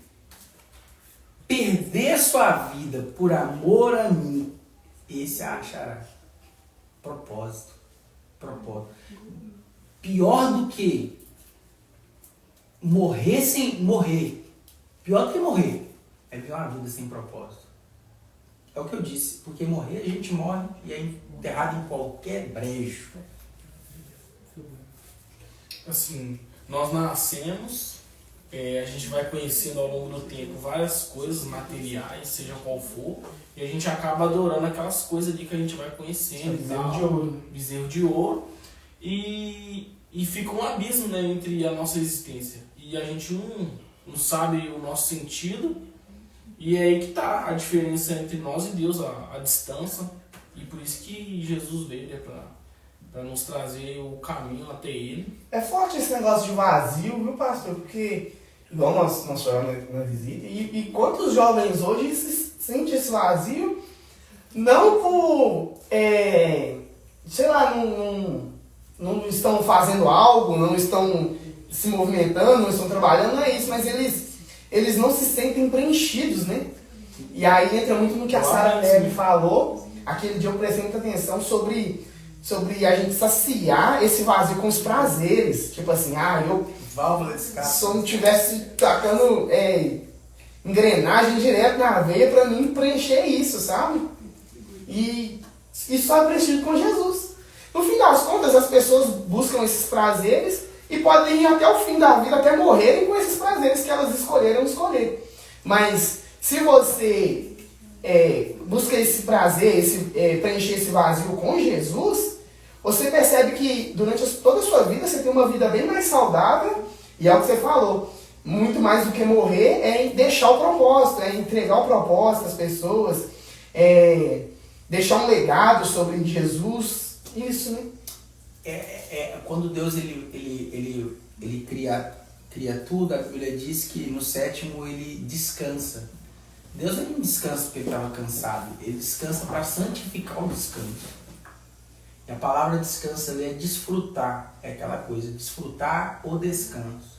perder sua vida por amor a mim, esse achará. Propósito. Pior do que morrer sem morrer. Pior do que morrer é viver uma vida sem propósito. É o que eu disse. Porque morrer, a gente morre e é enterrado em qualquer brejo. Assim, nós nascemos, a gente vai conhecendo ao longo do tempo várias coisas materiais, seja qual for, e a gente acaba adorando aquelas coisas ali que a gente vai conhecendo. Bezerro de ouro. E fica um abismo, né, entre a nossa existência. E a gente não sabe o nosso sentido. E é aí que está a diferença entre nós e Deus, a distância. E por isso que Jesus veio, né, para nos trazer o caminho até Ele. É forte esse negócio de vazio, viu, pastor? Porque, igual nós falamos na visita, e quantos jovens hoje sentem esse vazio, não por, não estão fazendo algo, não estão se movimentando, não estão trabalhando, não é isso, mas eles não se sentem preenchidos, né? E aí entra muito no que a Sara me falou, aquele dia eu prestei muita atenção sobre a gente saciar esse vazio com os prazeres. Tipo assim, válvula de escape. Se eu não estivesse tacando engrenagem direto na veia pra mim preencher isso, sabe? E só é preenchido com Jesus. No fim das contas, as pessoas buscam esses prazeres e podem ir até o fim da vida, até morrerem com esses prazeres que elas escolheram escolher. Mas se você busca esse prazer, preencher esse vazio com Jesus, você percebe que durante toda a sua vida você tem uma vida bem mais saudável, e é o que você falou, muito mais do que morrer é deixar o propósito, é entregar o propósito às pessoas, deixar um legado sobre Jesus, isso, né? Quando Deus ele cria tudo, a Bíblia diz que no sétimo ele descansa. Deus não descansa porque ele estava cansado, ele descansa para santificar o descanso. E a palavra descanso ali é desfrutar, é aquela coisa, desfrutar o descanso.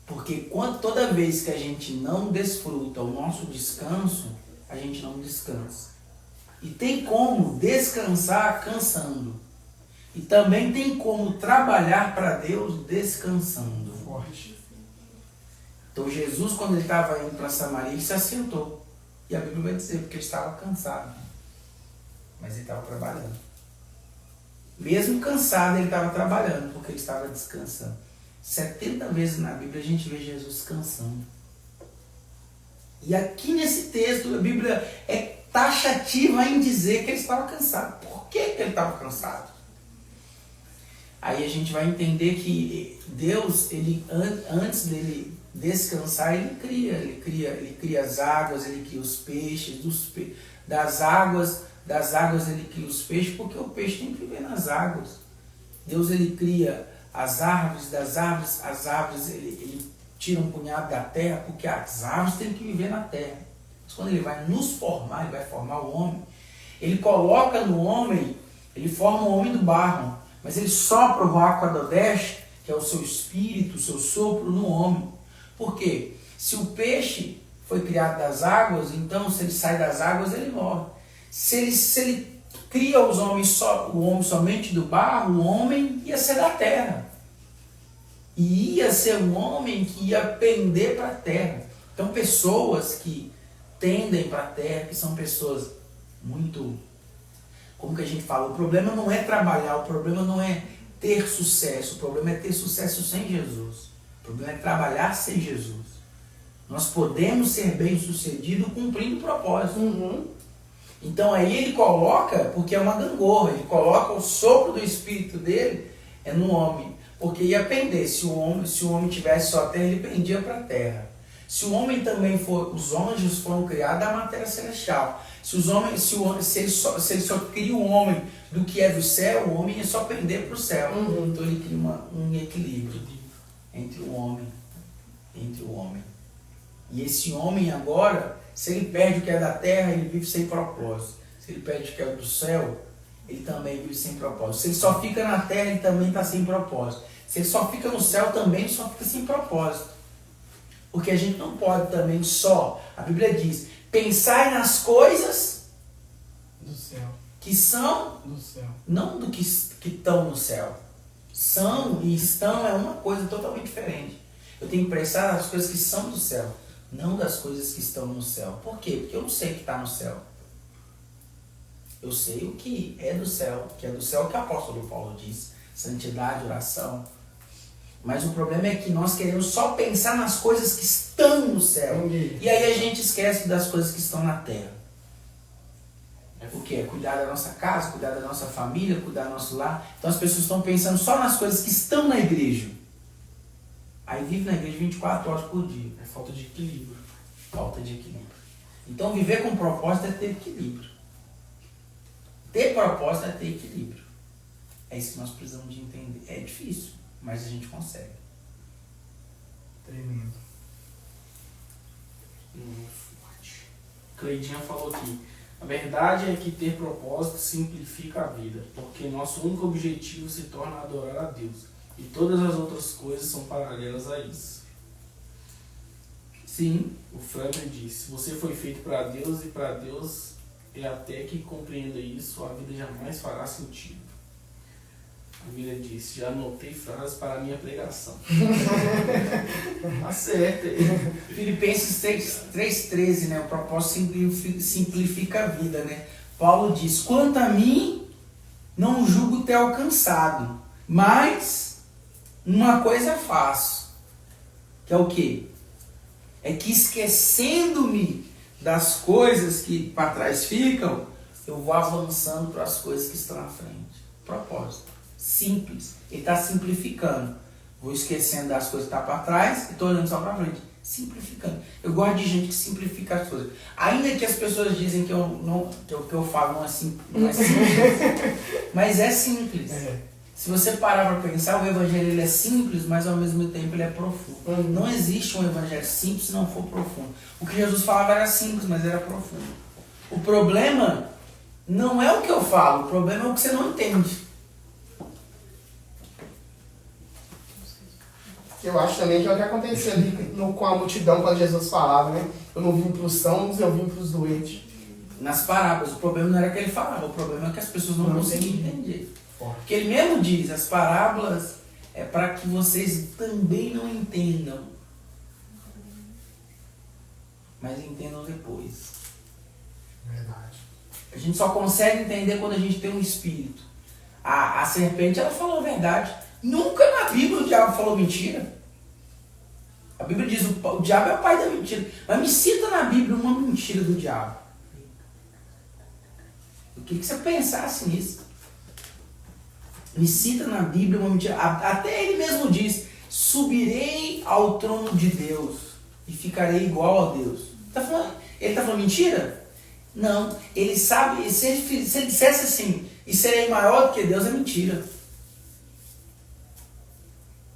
Porque toda vez que a gente não desfruta o nosso descanso, a gente não descansa. E tem como descansar cansando. E também tem como trabalhar para Deus descansando. Forte. Então Jesus, quando ele estava indo para Samaria, ele se assentou. E a Bíblia vai dizer, porque ele estava cansado. Mas ele estava trabalhando. Mesmo cansado, ele estava trabalhando, porque ele estava descansando. 70 vezes na Bíblia a gente vê Jesus cansando. E aqui nesse texto, a Bíblia é taxativa em dizer que ele estava cansado. Por que ele estava cansado? Aí a gente vai entender que Deus, antes dele descansar, ele cria as águas, ele cria os peixes, das águas ele cria os peixes, porque o peixe tem que viver nas águas. Deus, ele cria as árvores, as árvores ele tira um punhado da terra, porque as árvores têm que viver na terra. Mas quando ele vai nos formar, ele vai formar o homem, ele coloca no homem, ele forma o homem do barro, mas ele sopra o Ruach HaKodesh, que é o seu espírito, o seu sopro no homem. Por quê? Se o peixe foi criado das águas, então se ele sai das águas, ele morre. Se ele cria o homem somente do barro, o homem ia ser da terra. E ia ser um homem que ia pender para a terra. Então pessoas que tendem para a terra, que são pessoas muito... Como que a gente fala? O problema não é trabalhar, o problema não é ter sucesso, o problema é ter sucesso sem Jesus. O problema é trabalhar sem Jesus. Nós podemos ser bem-sucedidos cumprindo o propósito. Então aí ele coloca, porque é uma gangorra, ele coloca o sopro do espírito dele no homem. Porque ia pender, se o homem tivesse só a terra, ele pendia para a terra. Se o homem também for, os anjos foram criados da matéria celestial. Se ele só cria o homem do que é do céu, o homem ia só pender para o céu. Então ele cria um equilíbrio entre o homem. E esse homem agora, se ele perde o que é da terra, ele vive sem propósito. Se ele perde o que é do céu, ele também vive sem propósito. Se ele só fica na terra, ele também está sem propósito. Se ele só fica no céu, também ele só fica sem propósito. Porque a gente não pode também só, a Bíblia diz, pensar nas coisas do céu. Que são do céu. Não do que estão no céu. São e estão é uma coisa totalmente diferente. Eu tenho que pensar nas coisas que são do céu, não das coisas que estão no céu. Por quê? Porque eu não sei o que está no céu. Eu sei o que é do céu, que é do céu que o apóstolo Paulo diz. Santidade, oração. Mas o problema é que nós queremos só pensar nas coisas que estão no céu. E aí a gente esquece das coisas que estão na terra. O que é? Cuidar da nossa casa, cuidar da nossa família, cuidar do nosso lar. Então as pessoas estão pensando só nas coisas que estão na igreja. Aí vive na igreja 24 horas por dia. É falta de equilíbrio. Falta de equilíbrio. Então viver com propósito é ter equilíbrio. Ter propósito é ter equilíbrio. É isso que nós precisamos de entender. É difícil, mas a gente consegue. Tremendo. Forte. Cleidinha falou aqui. A verdade é que ter propósito simplifica a vida, porque nosso único objetivo se torna adorar a Deus. E todas as outras coisas são paralelas a isso. Sim. O Franklin disse, se você foi feito para Deus e para Deus é até que compreenda isso, a vida jamais fará sentido. A Bíblia disse, já anotei frases para a minha pregação. Tá certo. Filipenses 3,13, né? O propósito simplifica a vida, né? Paulo diz, quanto a mim, não julgo ter alcançado, mas uma coisa faço, que é o quê? É que esquecendo-me das coisas que para trás ficam, eu vou avançando para as coisas que estão na frente. Propósito. Simples. Ele está simplificando. Vou esquecendo das coisas que estão para trás e estou olhando só para frente. Simplificando. Eu gosto de gente que simplifica as coisas. Ainda que as pessoas dizem que o que eu falo não é simples, mas é simples. Se você parar para pensar, o evangelho ele é simples, mas ao mesmo tempo ele é profundo. Não existe um evangelho simples se não for profundo. O que Jesus falava era simples, mas era profundo. O problema não é o que eu falo, o problema é o que você não entende. Eu acho também que é o que acontecia ali com a multidão quando Jesus falava, né? Eu não vim para os sãos, eu vim para os doentes. Nas parábolas, o problema não era que ele falava, o problema é que as pessoas não conseguiam entender. Porque ele mesmo diz, as parábolas é para que vocês também não entendam. Mas entendam depois. Verdade. A gente só consegue entender quando a gente tem um espírito. A serpente, ela falou a verdade. Nunca na Bíblia o diabo falou mentira. A Bíblia diz, o diabo é o pai da mentira. Mas me cita na Bíblia uma mentira do diabo. Eu queria que você pensasse nisso. Me cita na Bíblia uma mentira. Até ele mesmo diz, subirei ao trono de Deus e ficarei igual a Deus. Ele está falando mentira? Não. Ele sabe, se ele dissesse assim, e serei maior do que Deus, é mentira.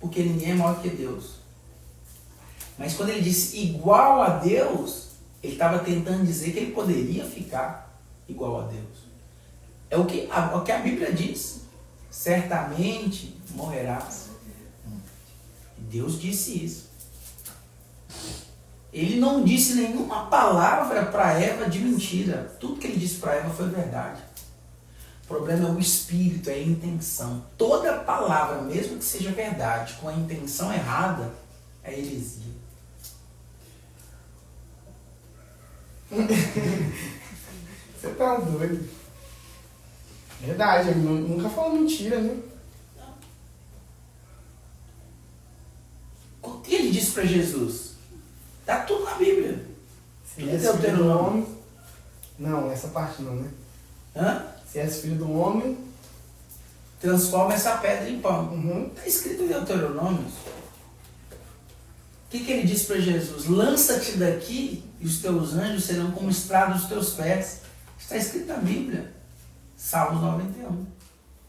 porque ninguém é maior que Deus. Mas quando ele disse igual a Deus, ele estava tentando dizer que ele poderia ficar igual a Deus. É o que a Bíblia diz. Certamente morrerás. Deus disse isso. Ele não disse nenhuma palavra para Eva de mentira. Tudo que ele disse para Eva foi verdade. O problema é o espírito, é a intenção. Toda palavra, mesmo que seja verdade, com a intenção errada, é heresia. Você tá doido. Verdade, ele nunca falou mentira, né? O que ele disse para Jesus? Está tudo na Bíblia. Se és filho do homem... Não, essa parte não, né? Hã? Se és filho do homem... Transforma essa pedra em pão. Uhum. Está escrito em Deuteronômio. O que ele disse para Jesus? Lança-te daqui e os teus anjos serão como estrada dos teus pés. Está escrito na Bíblia. Salmos 91.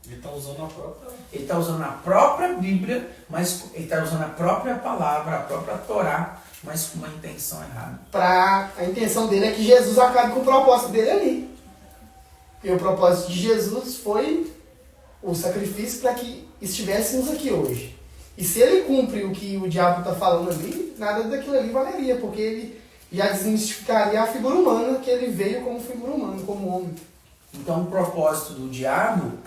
Ele está usando a própria... Ele está usando a própria Bíblia, mas ele está usando a própria palavra, a própria Torá, mas com uma intenção errada. A intenção dele é que Jesus acabe com o propósito dele ali. E o propósito de Jesus foi o sacrifício para que estivéssemos aqui hoje. E se ele cumpre o que o diabo está falando ali, nada daquilo ali valeria, porque ele já desmistificaria a figura humana, que ele veio como figura humana, como homem. Então o propósito do diabo,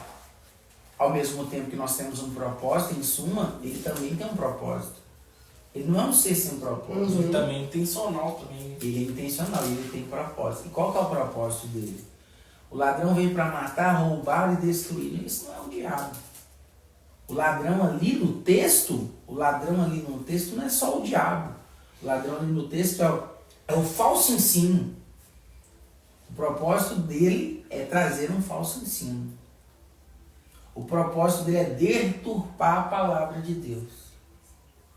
ao mesmo tempo que nós temos um propósito, em suma, ele também tem um propósito. Ele não é um ser sem propósito. Ele também é intencional também. Ele é intencional, ele tem propósito. E qual que é o propósito dele? O ladrão veio para matar, roubar e destruir. Isso não é o diabo. O ladrão ali no texto não é só o diabo. O ladrão ali no texto é o falso ensino. O propósito dele é trazer um falso ensino. O propósito dele é deturpar a palavra de Deus.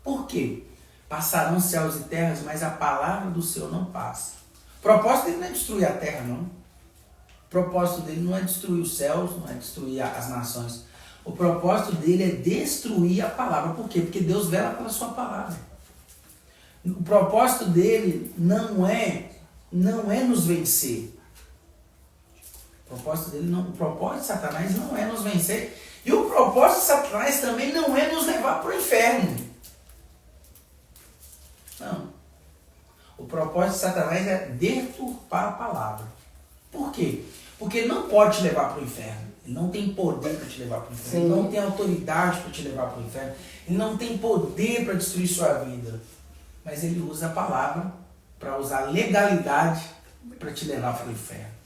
Por quê? Passarão céus e terras, mas a palavra do Senhor não passa. O propósito dele não é destruir a terra, não. O propósito dele não é destruir os céus, não é destruir as nações. O propósito dele é destruir a palavra. Por quê? Porque Deus vela pela sua palavra. O propósito dele não é nos vencer. O propósito de Satanás não é nos vencer. E o propósito de Satanás também não é nos levar para o inferno. Não. O propósito de Satanás é deturpar a palavra. Por quê? Porque ele não pode te levar para o inferno. Ele não tem poder para te levar para o inferno. Sim. Ele não tem autoridade para te levar para o inferno. Ele não tem poder para destruir sua vida. Mas ele usa a palavra para usar legalidade para te levar para o inferno.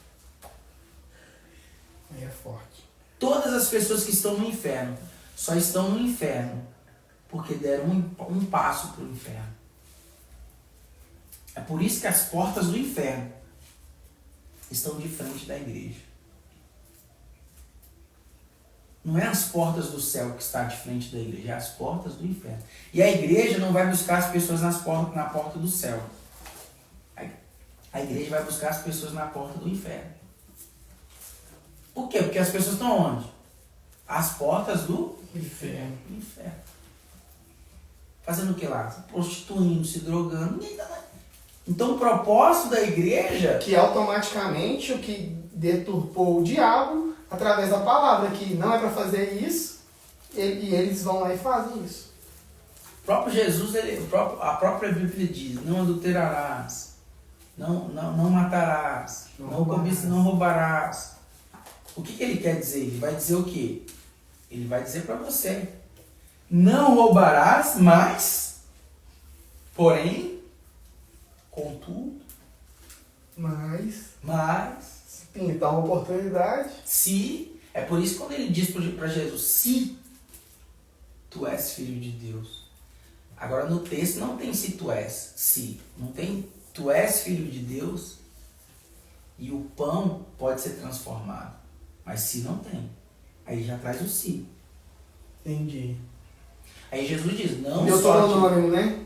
Aí é forte. Todas as pessoas que estão no inferno só estão no inferno porque deram um passo para o inferno. É por isso que as portas do inferno estão de frente da igreja. Não é as portas do céu que está de frente da igreja, é as portas do inferno. E a igreja não vai buscar as pessoas na porta do céu. A igreja vai buscar as pessoas na porta do inferno. Por quê? Porque as pessoas estão onde? As portas do Inferno. inferno. Fazendo o que lá? Prostituindo, se drogando. Então o propósito da igreja... Que automaticamente o que deturpou o diabo, através da palavra, que não é para fazer isso, e eles vão lá e fazem isso. O próprio Jesus, a própria Bíblia diz, não adulterarás, não matarás, não roubarás. O que ele quer dizer? Ele vai dizer o quê? Ele vai dizer para você, não roubarás, porém, contudo, Mas, mas, pintar uma oportunidade. se, é por isso que quando ele diz para Jesus, se tu és filho de Deus. Agora no texto não tem se tu és, se, não tem tu és filho de Deus e o pão pode ser transformado, mas se não tem, aí já traz o se. Entendi. Aí Jesus diz, não Deu só todo o nome, né?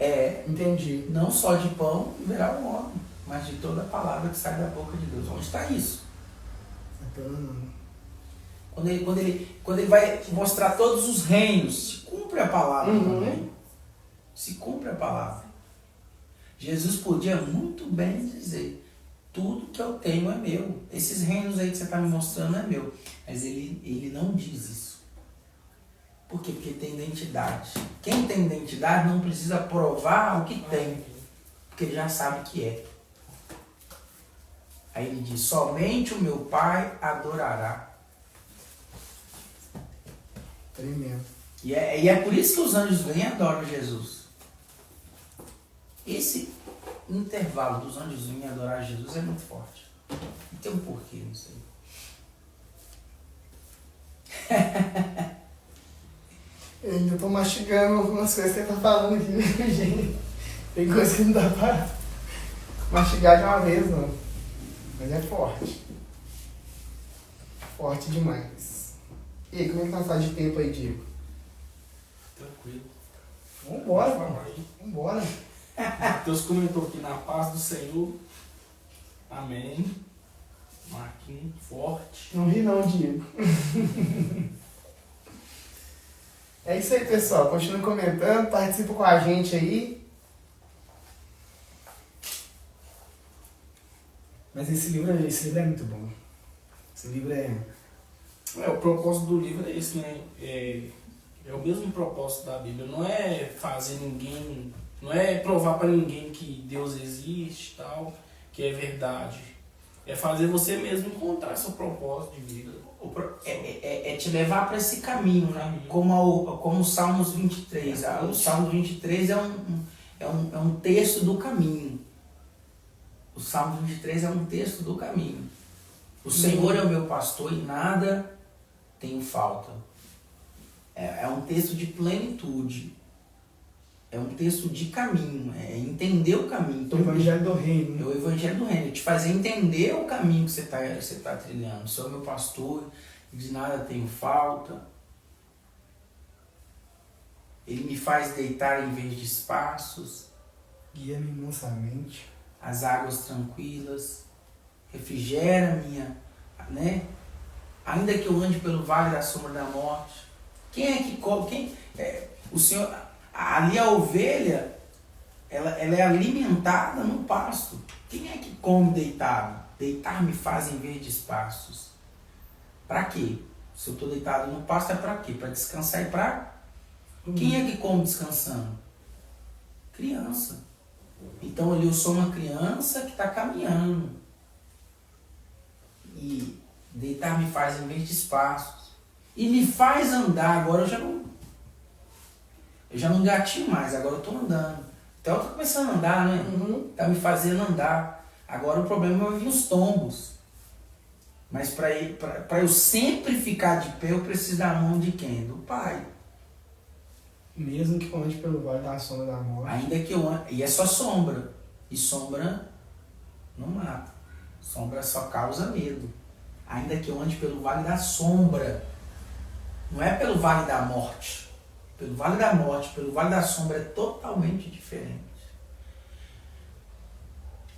de, Entendi. não só de pão viverá o homem, mas de toda a palavra que sai da boca de Deus. Onde está isso? Quando ele vai mostrar todos os reinos, se cumpre cumpre a palavra Uhum. também. Se cumpre a palavra. Jesus podia muito bem dizer, tudo que eu tenho é meu. Esses reinos aí que você está me mostrando é meu. Mas ele não diz isso. Por quê? Porque tem identidade. Quem tem identidade não precisa provar o que tem. Porque já sabe que é. Aí ele diz, somente o meu Pai adorará. Tremendo. E é por isso que os anjos vêm e adoram Jesus. Esse intervalo dos anjos virem e adorar Jesus é muito forte. E tem um porquê nisso aí. Eu ainda tô mastigando algumas coisas que ele tá falando aqui, né, gente? Tem coisa que não dá pra mastigar de uma vez, não. Mas é forte. Forte demais. E aí, como é que tá a fase de tempo aí, Diego? Tranquilo. Vambora, Fala pô. aí. Vambora. Deus comentou aqui na paz do Senhor. Amém. Marquinhos, forte. Não ri não, Diego. É isso aí, pessoal. Continue comentando, participa com a gente aí. Mas esse livro é muito bom. Esse livro é... O propósito do livro é esse, né? É o mesmo propósito da Bíblia. Não é fazer ninguém... Não é provar para ninguém que Deus existe e tal, que é verdade. É fazer você mesmo encontrar seu propósito de vida. É te levar para esse caminho, né? Como o Salmos 23. O Salmo 23 é um texto do caminho. O Salmo 23 é um texto do caminho. O Senhor é o meu pastor e nada tenho falta. É um texto de plenitude. É um texto de caminho. É entender o caminho. O Evangelho do Reino. É o Evangelho do Reino. É te fazer entender o caminho que você tá trilhando. O Senhor é meu pastor, de nada tenho falta. Ele me faz deitar em vez de espaços. Guia-me mansamente. As águas tranquilas. Refrigera minha, né? Ainda que eu ande pelo vale da sombra da morte. Quem é que come? O Senhor, ali a ovelha, ela é alimentada no pasto. Quem é que come deitado? Deitar me faz em vez de espaços. Para quê? Se eu estou deitado no pasto é para quê? Para descansar e para... Quem é que come descansando? Criança. Então ali eu sou uma criança que está caminhando. E deitar me faz em vez de espaços. E me faz andar. Agora eu já não gatinho mais, agora eu estou andando. Então eu estou começando a andar, né? Está me fazendo andar. Agora o problema vai vir os tombos. Mas para eu sempre ficar de pé, eu preciso da mão de quem? Do Pai. Mesmo que eu ande pelo vale da sombra da morte. Ainda que eu ande... E é só sombra. E sombra não mata. Sombra só causa medo. Ainda que eu ande pelo vale da sombra. Não é pelo vale da morte. Pelo vale da morte, pelo vale da sombra é totalmente diferente.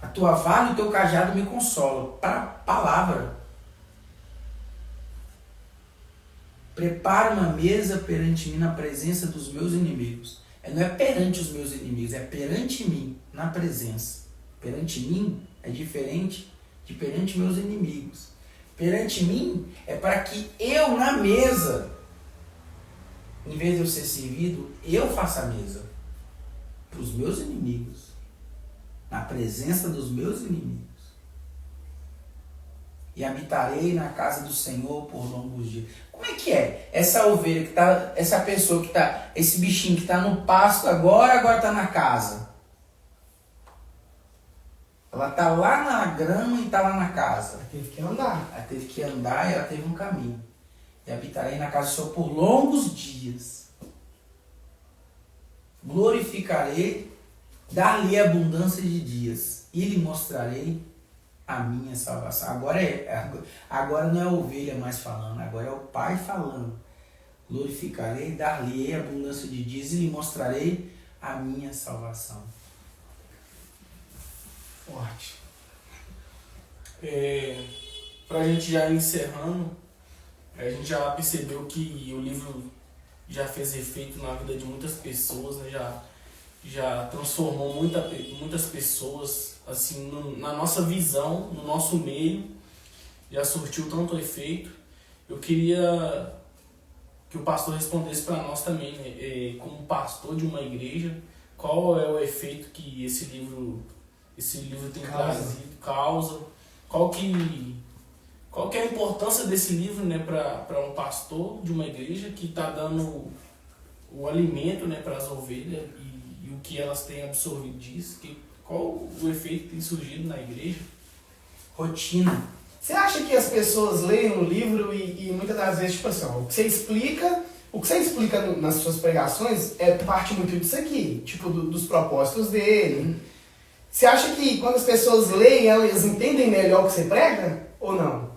A tua vara e o teu cajado me consolam. Para a palavra. Prepara uma mesa perante mim na presença dos meus inimigos. Não é perante os meus inimigos, é perante mim, na presença. Perante mim é diferente de perante meus inimigos. Perante mim é para que eu na mesa, em vez de eu ser servido, eu faça a mesa para os meus inimigos. Na presença dos meus inimigos. E habitarei na casa do Senhor por longos dias. Como é que é? Essa ovelha que tá, essa pessoa que tá, esse bichinho que está no pasto agora está na casa. Ela está lá na grama e está lá na casa. Ela teve que andar. Ela teve que andar e ela teve um caminho. E habitarei na casa do Senhor por longos dias. Glorificarei, dar-lhe abundância de dias. E lhe mostrarei a minha salvação. Agora não é a ovelha mais falando, agora é o Pai falando. Glorificarei, dar-lhe abundância de dias e lhe mostrarei a minha salvação. Forte. Pra gente já ir encerrando, a gente já percebeu que o livro já fez efeito na vida de muitas pessoas, né? Já transformou muitas pessoas assim na nossa visão, no nosso meio, já surtiu tanto efeito. Eu queria que o pastor respondesse para nós também, né? Como pastor de uma igreja, qual é o efeito que esse livro tem trazido, causa, qual que é a importância desse livro, né, para um pastor de uma igreja que está dando o alimento, né, para as ovelhas e o que elas têm absorvido disso, qual o efeito que tem surgido na igreja? Rotina. Você acha que as pessoas leem o livro e muitas das vezes, tipo assim, ó, o que você explica nas suas pregações é parte muito disso aqui, tipo dos propósitos dele. Você acha que quando as pessoas leem, elas entendem melhor o que você prega ou não?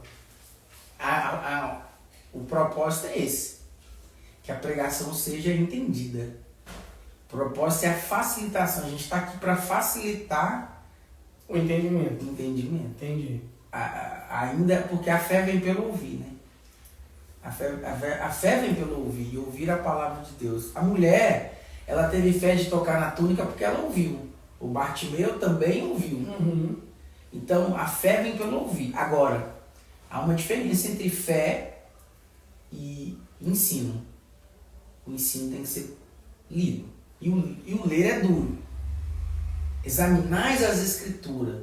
O propósito é esse, que a pregação seja entendida. O propósito é a facilitação, a gente está aqui para facilitar o entendimento. Entendi. Ainda porque a fé vem pelo ouvir, né? A fé vem pelo ouvir, e ouvir a palavra de Deus. A mulher, ela teve fé de tocar na túnica porque ela ouviu. O Bartimeu também ouviu. Uhum. Então, a fé vem pelo ouvir. Agora, há uma diferença entre fé e ensino. O ensino tem que ser lido. E o ler é duro. Examinais as escrituras,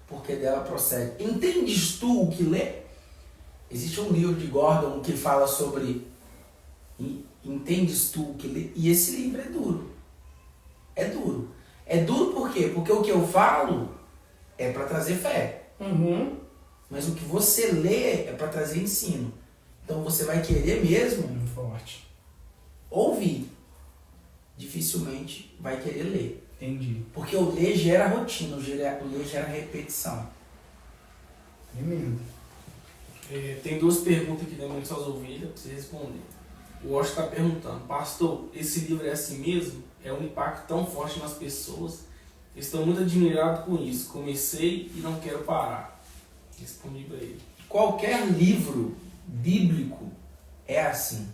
porque dela procede. Entendes tu o que lê? Existe um livro de Gordon que fala sobre entendes tu o que lê? E esse livro é duro. É duro. É duro por quê? Porque o que eu falo é para trazer fé. Uhum. Mas o que você lê é para trazer ensino. Então você vai querer mesmo forte ouvir. Dificilmente vai querer ler. Entendi. Porque o ler gera rotina, o ler gera repetição. Tremendo. Tem duas perguntas aqui também suas ovelhas para você responder. O Washington está perguntando: pastor, esse livro é assim mesmo? É um impacto tão forte nas pessoas? Estou muito admirado com isso. Comecei e não quero parar. Respondi para ele. Qualquer livro bíblico é assim.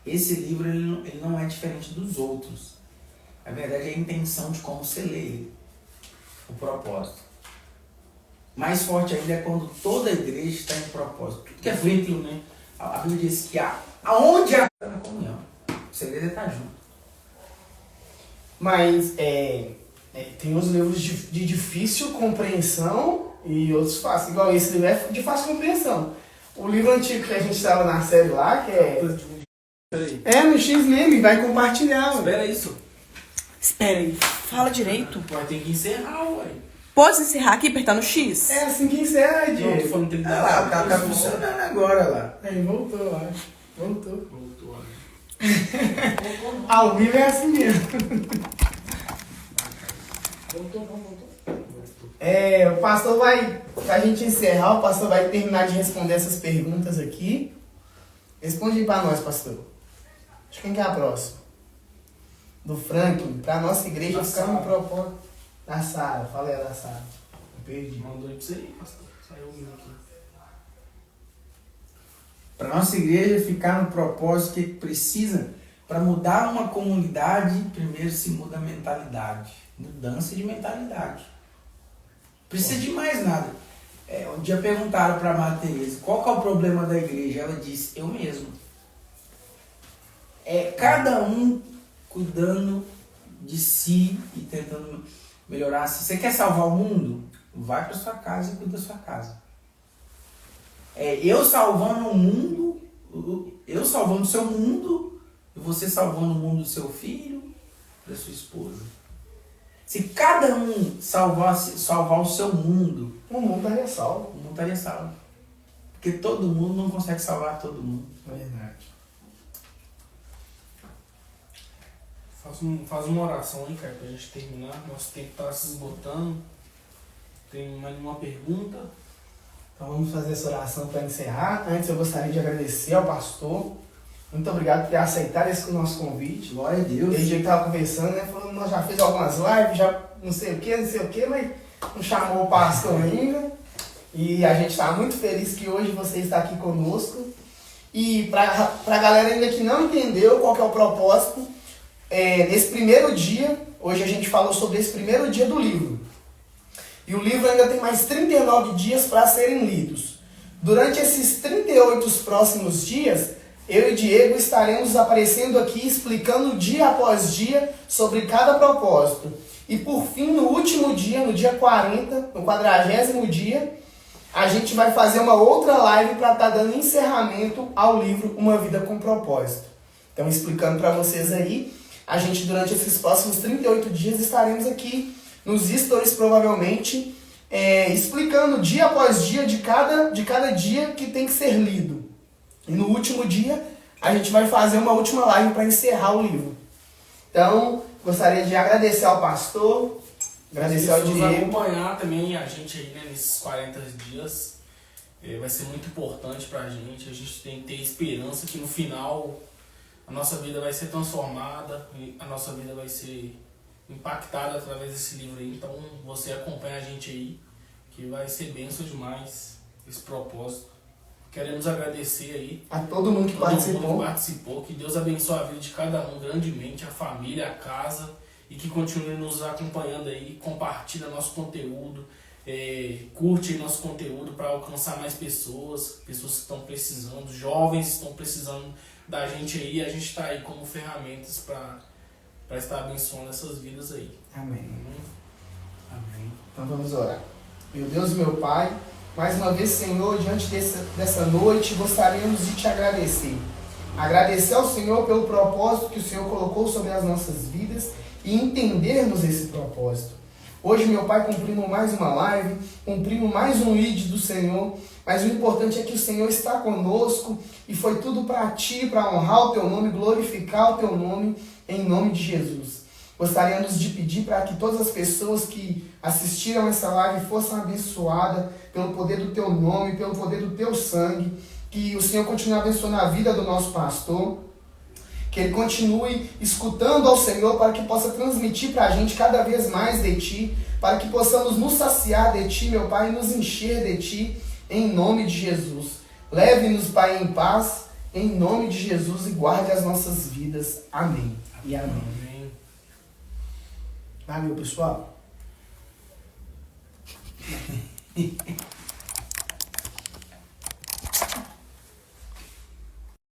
Esse livro ele não é diferente dos outros. Na verdade, é a intenção de como você lê ele. O propósito. Mais forte ainda é quando toda a igreja está em propósito. Tudo que é feito, né? A Bíblia diz que aonde há na comunhão, o segredo é estar junto. Mas tem uns livros de difícil compreensão e outros fáceis. Igual esse livro é de fácil compreensão. O livro antigo que a gente estava na série lá, que é... no X-Meme, vai compartilhar. Espera isso. Espera aí, fala direito. Vai ter que encerrar, ué. Pode encerrar aqui apertando o X? É assim que encerra, Não, tô Diego. falando que ele Olha lá, tá funcionando agora lá. Aí, voltou, eu acho. Voltou. Voltou, olha. Ao vivo é assim mesmo. Voltou. O pastor vai, pra gente encerrar, o pastor vai terminar de responder essas perguntas aqui. Responde aí pra nós, pastor. De quem que é a próxima? Do Franklin, pra nossa igreja Da ficar Sara. no propósito. Da Sara, falei da Sara. Perdi. Mandou aí pra você aí, pastor. Saiu ouvindo aqui. Para nossa igreja ficar no propósito que precisa, para mudar uma comunidade, primeiro se muda a mentalidade. Mudança de mentalidade. Precisa de mais nada. Um dia perguntaram para a Matheus qual que é o problema da igreja. Ela disse, eu mesmo. Cada um cuidando de si e tentando melhorar. Se você quer salvar o mundo, vai para sua casa e cuida da sua casa. Eu salvando o mundo, eu salvando o seu mundo, e você salvando o mundo do seu filho, da sua esposa. Se cada um salvar o seu mundo, O mundo estaria salvo. o mundo estaria salvo. Porque todo mundo não consegue salvar todo mundo. Verdade. Faz uma oração aí, cara, pra gente terminar. Nosso tempo tá se esgotando. Tem mais uma pergunta? Então vamos fazer essa oração para encerrar. Antes eu gostaria de agradecer ao pastor. Muito obrigado por ter aceitado esse nosso convite. Glória a Deus. Desde que estava conversando, né? Falando, nós já fez algumas lives, já não sei o que, mas não chamou o pastor ainda. E a gente está muito feliz que hoje você está aqui conosco. E para a galera ainda que não entendeu qual que é o propósito, nesse primeiro dia, hoje a gente falou sobre esse primeiro dia do livro. E o livro ainda tem mais 39 dias para serem lidos. Durante esses 38 próximos dias, eu e Diego estaremos aparecendo aqui explicando dia após dia sobre cada propósito. E por fim, no último dia, no dia 40, no 40º dia, a gente vai fazer uma outra live para estar dando encerramento ao livro Uma Vida com Propósito. Então, explicando para vocês aí, a gente durante esses próximos 38 dias estaremos aqui nos stories provavelmente, explicando dia após dia de cada dia que tem que ser lido. E no último dia, a gente vai fazer uma última live para encerrar o livro. Então, gostaria de agradecer ao pastor, agradecer ao Diego. Acompanhar também a gente aí, né, nesses 40 dias. Vai ser muito importante pra gente. A gente tem que ter esperança que no final a nossa vida vai ser transformada, a nossa vida vai ser impactada através desse livro aí. Então você acompanha a gente aí, que vai ser bênção demais esse propósito. Queremos agradecer aí a todo mundo que participou. Que Deus abençoe a vida de cada um grandemente, a família, a casa, e que continue nos acompanhando aí, compartilha nosso conteúdo, curte aí nosso conteúdo para alcançar mais pessoas que estão precisando, jovens que estão precisando da gente aí. A gente está aí como ferramentas para estar abençoando essas vidas aí. Amém. Amém. Então vamos orar. Meu Deus e meu Pai, mais uma vez, Senhor, diante dessa noite, gostaríamos de te agradecer. Agradecer ao Senhor pelo propósito que o Senhor colocou sobre as nossas vidas e entendermos esse propósito. Hoje, meu Pai, cumprimos mais uma live, cumprimos mais um lead do Senhor, mas o importante é que o Senhor está conosco e foi tudo para Ti, para honrar o Teu nome, glorificar o Teu nome, em nome de Jesus. Gostaríamos de pedir para que todas as pessoas que assistiram essa live fossem abençoadas pelo poder do Teu nome, pelo poder do Teu sangue, que o Senhor continue abençoando a vida do nosso pastor, que ele continue escutando ao Senhor para que possa transmitir para a gente cada vez mais de Ti, para que possamos nos saciar de Ti, meu Pai, e nos encher de Ti, em nome de Jesus. Leve-nos, Pai, em paz, em nome de Jesus, e guarde as nossas vidas. Amém e amém. Valeu, pessoal.